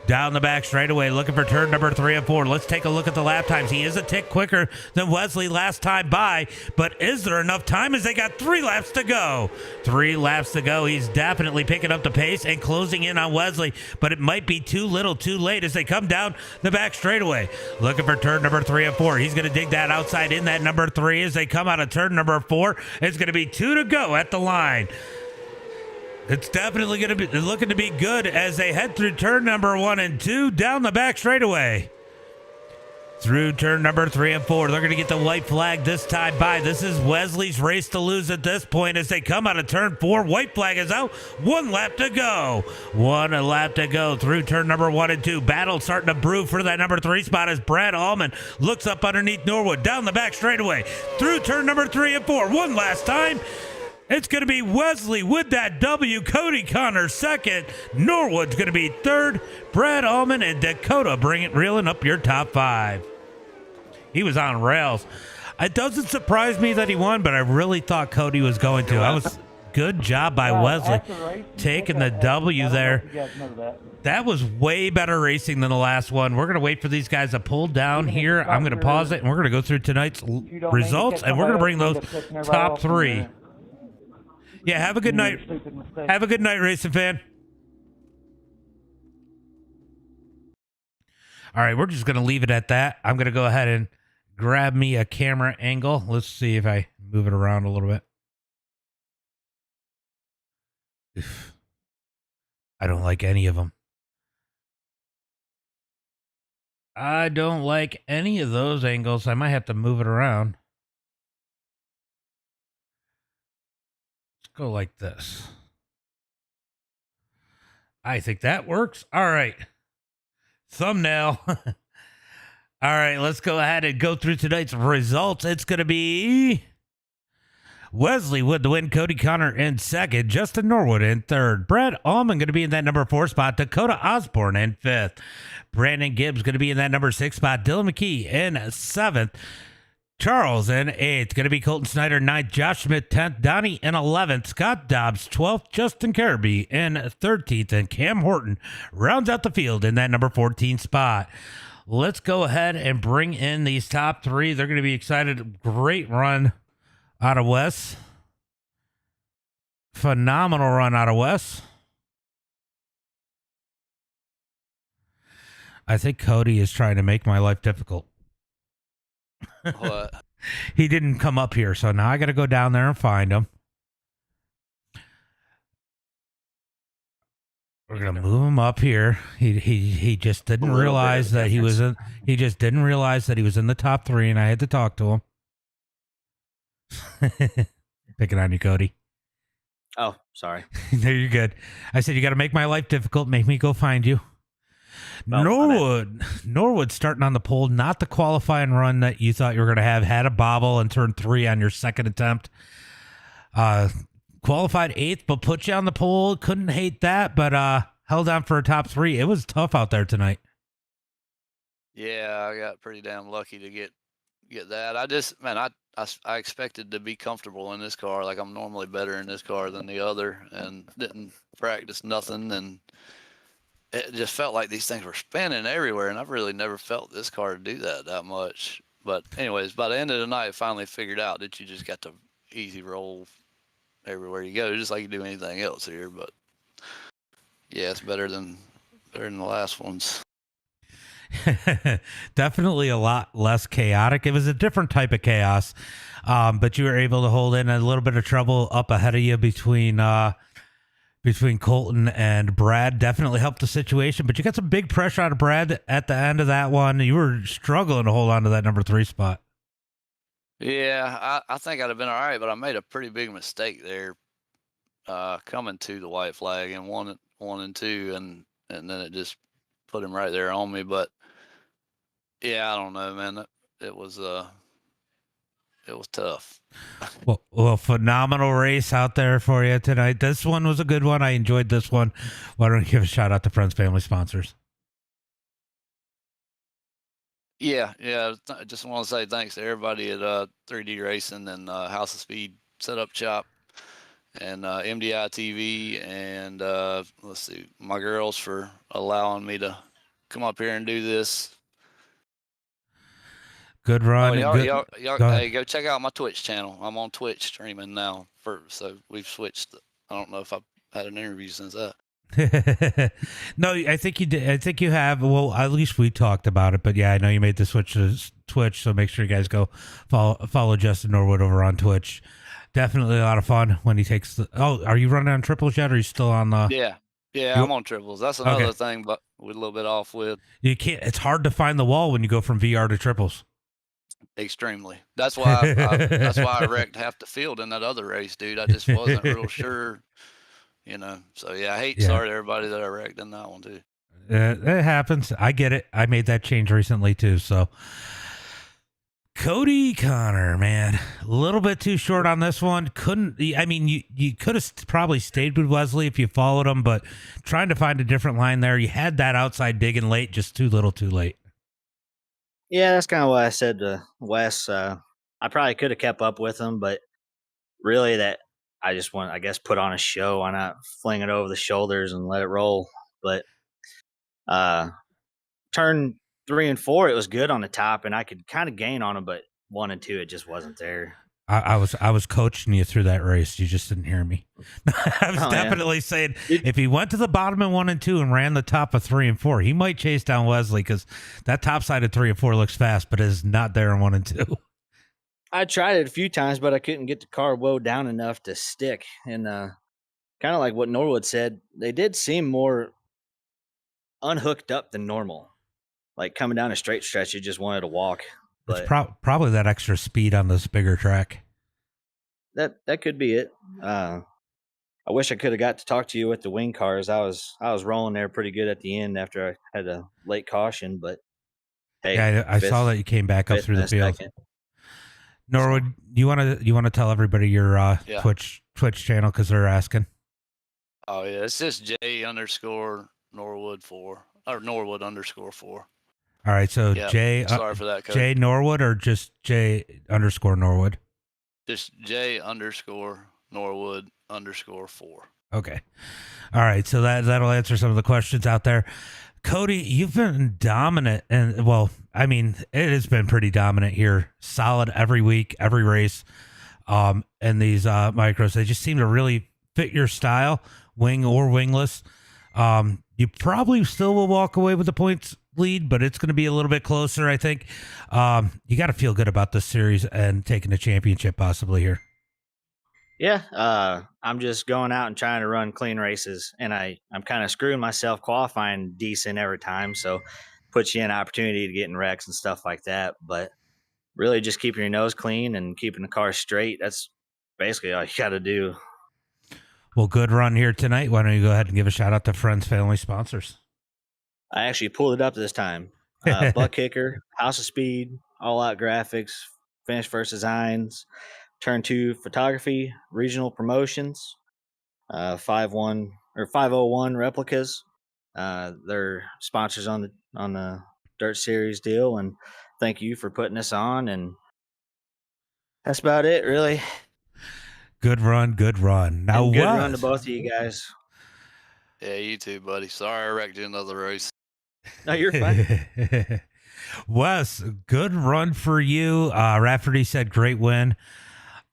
Down the back straightaway, looking for turn number 3 and 4. Let's take a look at the lap times. He is a tick quicker than Wesley last time by, but is there enough time as they got 3 laps to go? 3 laps to go. He's definitely picking up the pace and closing in on Wesley, but it might be too little too late as they come down the back straightaway. Looking for turn number 3 and 4. He's going to dig that outside in that number 3 as they come out of turn number 4. It's going to be 2 to go at the line. It's definitely going to be looking to be good as they head through turn number 1 and 2 down the back straightaway. Through turn number 3 and 4. They're going to get the white flag this time by. This is Wesley's race to lose at this point as they come out of turn 4. White flag is out. 1 lap to go. 1 lap to go through turn number 1 and 2. Battle starting to brew for that number 3 spot as Brad Allman looks up underneath Norwood down the back straightaway. Through turn number 3 and 4. One last time. It's going to be Wesley with that W. Cody Connor second. Norwood's going to be third. Brad Allman and Dakota reeling up your top 5. He was on rails. It doesn't surprise me that he won, but I really thought Cody was going to. I was good job by Wesley taking the W there. That was way better racing than the last one. We're going to wait for these guys to pull down here. I'm going to pause it, and we're going to go through tonight's results, and we're going to bring those top 3. Yeah, have a good night. Have a good night, racing fan. All right, we're just going to leave it at that. I'm going to go ahead and grab me a camera angle. Let's see if I move it around a little bit. I don't like any of them. I don't like any of those angles. I might have to move it around. Go like this. I think that works. All right. Thumbnail. All right, let's go ahead and go through tonight's results. It's going to be Wesley with the win. Cody Connor in second. Justin Norwood in third. Brad Allman going to be in that number 4 spot. Dakota Osborne in fifth. Brandon Gibbs going to be in that number 6 spot. Dylan McKee in 7th. Charles in 8th. Going to be Colton Snyder 9th. Josh Schmidt 10th. Donnie in 11th. Scott Dobbs 12th. Justin Careby in 13th. And Cam Horton rounds out the field in that number 14 spot. Let's go ahead and bring in these top 3. They're going to be excited. Great run out of Wes. Phenomenal run out of Wes. I think Cody is trying to make my life difficult. What? He didn't come up here, so now I got to go down there and find him. We're gonna move him up here. He just didn't realize that he was in. He just didn't realize that he was in the top 3, and I had to talk to him. Picking on you, Cody. Oh, sorry. No, you're good. I said you got to make my life difficult. Make me go find you. Oh, Norwood starting on the pole, not the qualifying run that you thought you were going to have. Had a bobble and turned 3 on your second attempt. Qualified 8th, but put you on the pole. Couldn't hate that, but held on for a top 3. It was tough out there tonight. Yeah, I got pretty damn lucky to get that. I expected to be comfortable in this car. Like, I'm normally better in this car than the other, and didn't practice nothing, and it just felt like these things were spinning everywhere, and I've really never felt this car do that much. But anyways, by the end of the night, I finally figured out that you just got to easy roll everywhere you go, just like you do anything else here. But yeah, it's better than the last ones. Definitely a lot less chaotic. It was a different type of chaos, but you were able to hold in a little bit of trouble up ahead of you between Colton and Brad. Definitely helped the situation, but you got some big pressure out of Brad at the end of that one. You were struggling to hold on to that number 3 spot. Yeah, I think I'd have been all right, but I made a pretty big mistake there, coming to the white flag and one and 2, and then it just put him right there on me. But yeah, I don't know, man. It was tough. Well, phenomenal race out there for you tonight. This one was a good one. I enjoyed this one. Why don't you give a shout out to friends, family, sponsors? Yeah. I just want to say thanks to everybody at 3D Racing and House of Speed Setup Shop and MDI TV and let's see, my girls for allowing me to come up here and do this. Good run. Y'all, hey, go check out my Twitch channel. I'm on Twitch streaming now. So we've switched. I don't know if I've had an interview since that. No, I think you did. I think you have. Well, at least we talked about it. But yeah, I know you made the switch to Twitch. So make sure you guys go follow Justin Norwood over on Twitch. Definitely a lot of fun when he takes the. Oh, are you running on triples yet? Or are you still on the? Yeah, I'm on triples. That's another thing, but we're a little bit off with. You can't. It's hard to find the wall when you go from VR to triples. Extremely. That's why that's why I wrecked half the field in that other race, dude. I just wasn't real sure, So yeah, sorry to everybody that I wrecked in that one too. It happens. I get it. I made that change recently too. So Cody Connor, man, a little bit too short on this one. You could have probably stayed with Wesley if you followed him, but trying to find a different line there. You had that outside digging late, just too little too late. Yeah, that's kind of what I said to Wes. I probably could have kept up with him, but really that I just want, I guess, put on a show. Why not fling it over the shoulders and let it roll? But turn 3 and 4, it was good on the top, and I could kind of gain on him, but 1 and 2, it just wasn't there. I was coaching you through that race. You just didn't hear me. I was definitely saying if he went to the bottom in 1 and 2 and ran the top of 3 and 4, he might chase down Wesley because that top side of 3 and 4 looks fast, but is not there in 1 and 2. I tried it a few times, but I couldn't get the car wound down enough to stick. And kind of like what Norwood said, they did seem more unhooked up than normal. Like coming down a straight stretch, you just wanted to walk. But it's probably that extra speed on this bigger track. That could be it. I wish I could have got to talk to you with the wing cars. I was rolling there pretty good at the end after I had a late caution, but hey, yeah, I saw that you came back up through the field. Second. Norwood, you want to tell everybody your Yeah. Twitch channel because they're asking. Oh yeah, it's just J_Norwood4 or Norwood_4. All right, so Yeah. J Sorry for that, Cody. J Norwood or just J_Norwood. Just J_Norwood_4. Okay. All right, so that'll answer some of the questions out there. Cody, you've been dominant, and well, I mean, it has been pretty dominant here. Solid every week, every race. And these micros, they just seem to really fit your style, wing or wingless. You probably still will walk away with the points lead, but it's going to be a little bit closer, I think. You got to feel good about this series and taking a championship possibly here. Yeah, I'm just going out and trying to run clean races, and I'm kind of screwing myself qualifying decent every time, so puts you in opportunity to get in wrecks and stuff like that. But really, just keeping your nose clean and keeping the car straight, that's basically all you got to do. Well, good run here tonight. Why don't you go ahead and give a shout out to friends, family, sponsors? I actually pulled it up this time. Butt Kicker, House of Speed, All Out Graphics, Finish First Designs, Turn 2 Photography, Regional Promotions, 501 Replicas. They're sponsors on the Dirt Series deal, and thank you for putting us on. And that's about it, really. Good run. Now, And good run to Wes. both of you guys. Yeah, you too, buddy. Sorry I wrecked you another race. No, you're fine. Wes, good run for you. Rafferty said great win.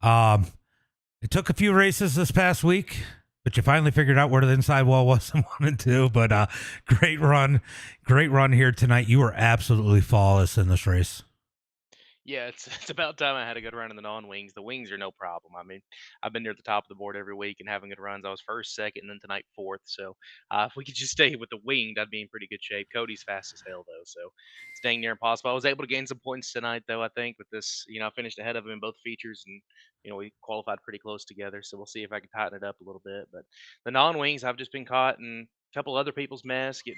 It took a few races this past week, but you finally figured out where the inside wall was and 1 and 2. But great run here tonight. You were absolutely flawless in this race. Yeah, it's about time I had a good run in the non-wings. The wings are no problem. I mean, I've been near the top of the board every week and having good runs. I was first, second, and then tonight fourth. So if we could just stay with the winged, I'd be in pretty good shape. Cody's fast as hell though, so it's dang near impossible. I was able to gain some points tonight though. I think with this, I finished ahead of him in both features, and we qualified pretty close together. So we'll see if I can tighten it up a little bit. But the non-wings, I've just been caught in a couple other people's mess, get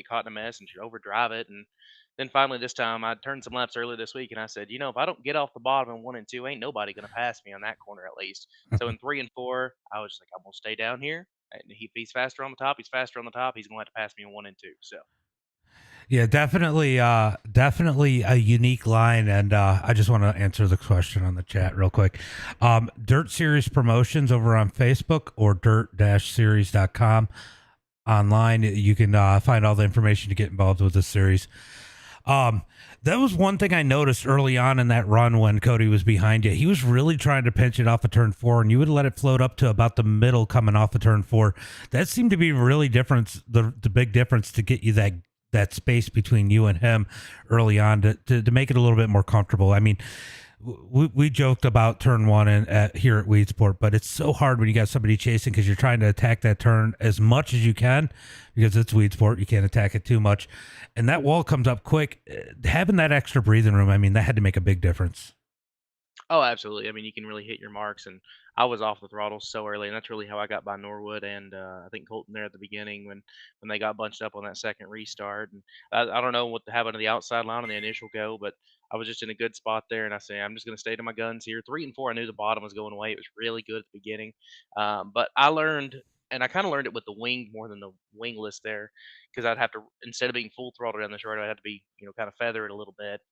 caught in a mess and should overdrive it. And then finally this time I turned some laps early this week and I said, if I don't get off the bottom in 1 and 2, ain't nobody gonna pass me on that corner at least. So in 3 and 4, I was just like, I'm gonna stay down here. And if he's faster on the top, he's faster on the top. He's gonna have to pass me in 1 and 2. So Yeah, definitely a unique line. And I just want to answer the question on the chat real quick. Dirt Series promotions over on Facebook or dirt-series.com. Online, you can find all the information to get involved with this series. That was one thing I noticed early on in that run when Cody was behind you. He was really trying to pinch it off of turn 4, and you would let it float up to about the middle coming off of turn 4. That seemed to be really the big difference to get you that space between you and him early on to make it a little bit more comfortable. I mean, we joked about turn 1 here at Weedsport, but it's so hard when you got somebody chasing because you're trying to attack that turn as much as you can because it's Weedsport. You can't attack it too much. And that wall comes up quick. Having that extra breathing room, I mean, that had to make a big difference. Oh, absolutely. I mean, you can really hit your marks, and I was off the throttle so early, and that's really how I got by Norwood and I think Colton there at the beginning when they got bunched up on that second restart. And I don't know what happened to the outside line on the initial go, but I was just in a good spot there, and I say I'm just going to stay to my guns here. 3 and 4, I knew the bottom was going away. It was really good at the beginning, but I learned. And I kind of learned it with the wing more than the wingless there, because I'd have to, instead of being full throttle down this road, I'd have to be kind of feather it a little bit.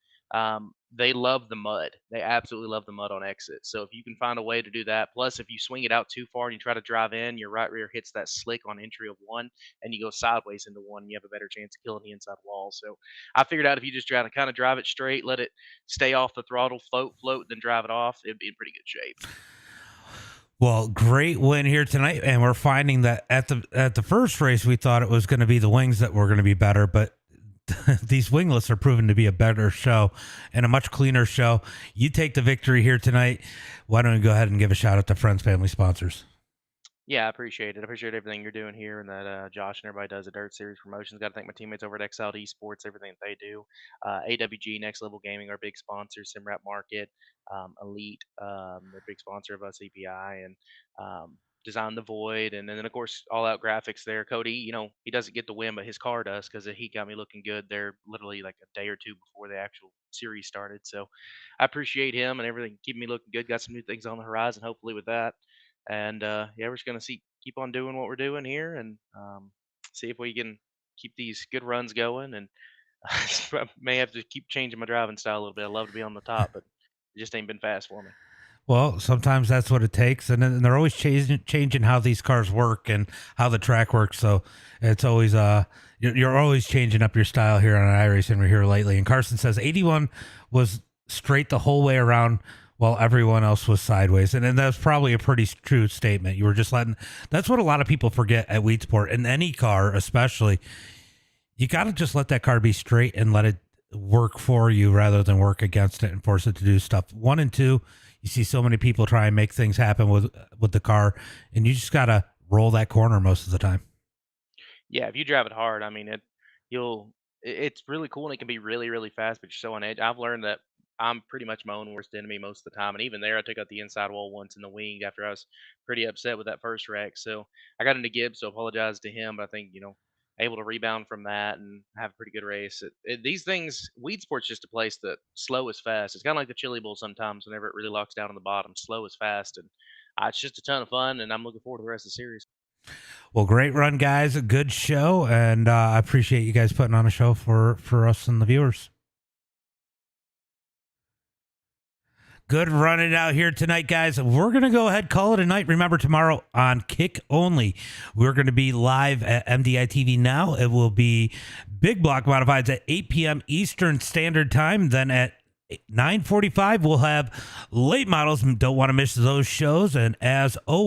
They love the mud. They absolutely love the mud on exit. So if you can find a way to do that, plus if you swing it out too far and you try to drive in, your right rear hits that slick on entry of 1, and you go sideways into 1, you have a better chance of killing the inside wall. So I figured out if you just try to kind of drive it straight, let it stay off the throttle, float, then drive it off, it'd be in pretty good shape. Well, great win here tonight, and we're finding that at the first race we thought it was going to be the wings that were going to be better, but these wingless are proven to be a better show and a much cleaner show. You take the victory here tonight. Why don't we go ahead and give a shout out to friends, family, sponsors? Yeah, I appreciate it. I appreciate everything you're doing here and that Josh and everybody does at Dirt Series Promotions. Got to thank my teammates over at XLD Sports, everything that they do. AWG, Next Level Gaming, our big sponsor. Simrap Market, Elite, they're a big sponsor of us, EPI, and designed the Void, and then of course All Out Graphics there. Cody, he doesn't get the win, but his car does because he got me looking good there literally like a day or two before the actual series started. So I appreciate him and everything, keeping me looking good. Got some new things on the horizon, hopefully with that. And yeah, we're just gonna keep on doing what we're doing here, and see if we can keep these good runs going. And I may have to keep changing my driving style a little bit. I love to be on the top, but it just ain't been fast for me. Well, sometimes that's what it takes, and then they're always changing how these cars work and how the track works. So it's always you're always changing up your style here on iRacing. We're here lately, and Carson says 81 was straight the whole way around, while everyone else was sideways, and then that's probably a pretty true statement. You were just letting. That's what a lot of people forget at Weedsport, in any car especially. You got to just let that car be straight and let it work for you rather than work against it and force it to do stuff. 1 and 2. You see so many people try and make things happen with the car, and you just got to roll that corner most of the time. Yeah, if you drive it hard, I mean it's really cool and it can be really, really fast, but you're so on edge. I've learned that I'm pretty much my own worst enemy most of the time. And even there I took out the inside wall once in the wing after I was pretty upset with that first wreck. So I got into Gibbs, so apologize to him, but I think, able to rebound from that and have a pretty good race. These things, Weedsport's just a place that slow is fast. It's kind of like the Chili Bowl sometimes whenever it really locks down on the bottom. Slow is fast, and it's just a ton of fun, and I'm looking forward to the rest of the series. Well, great run, guys. A good show, and I appreciate you guys putting on a show for us and the viewers. Good running out here tonight, guys. We're going to go ahead, call it a night. Remember, tomorrow on Kick Only, we're going to be live at MDI TV now. It will be Big Block Modifieds at 8 p.m. Eastern Standard Time. Then at 9:45, we'll have Late Models. Don't want to miss those shows. And as always,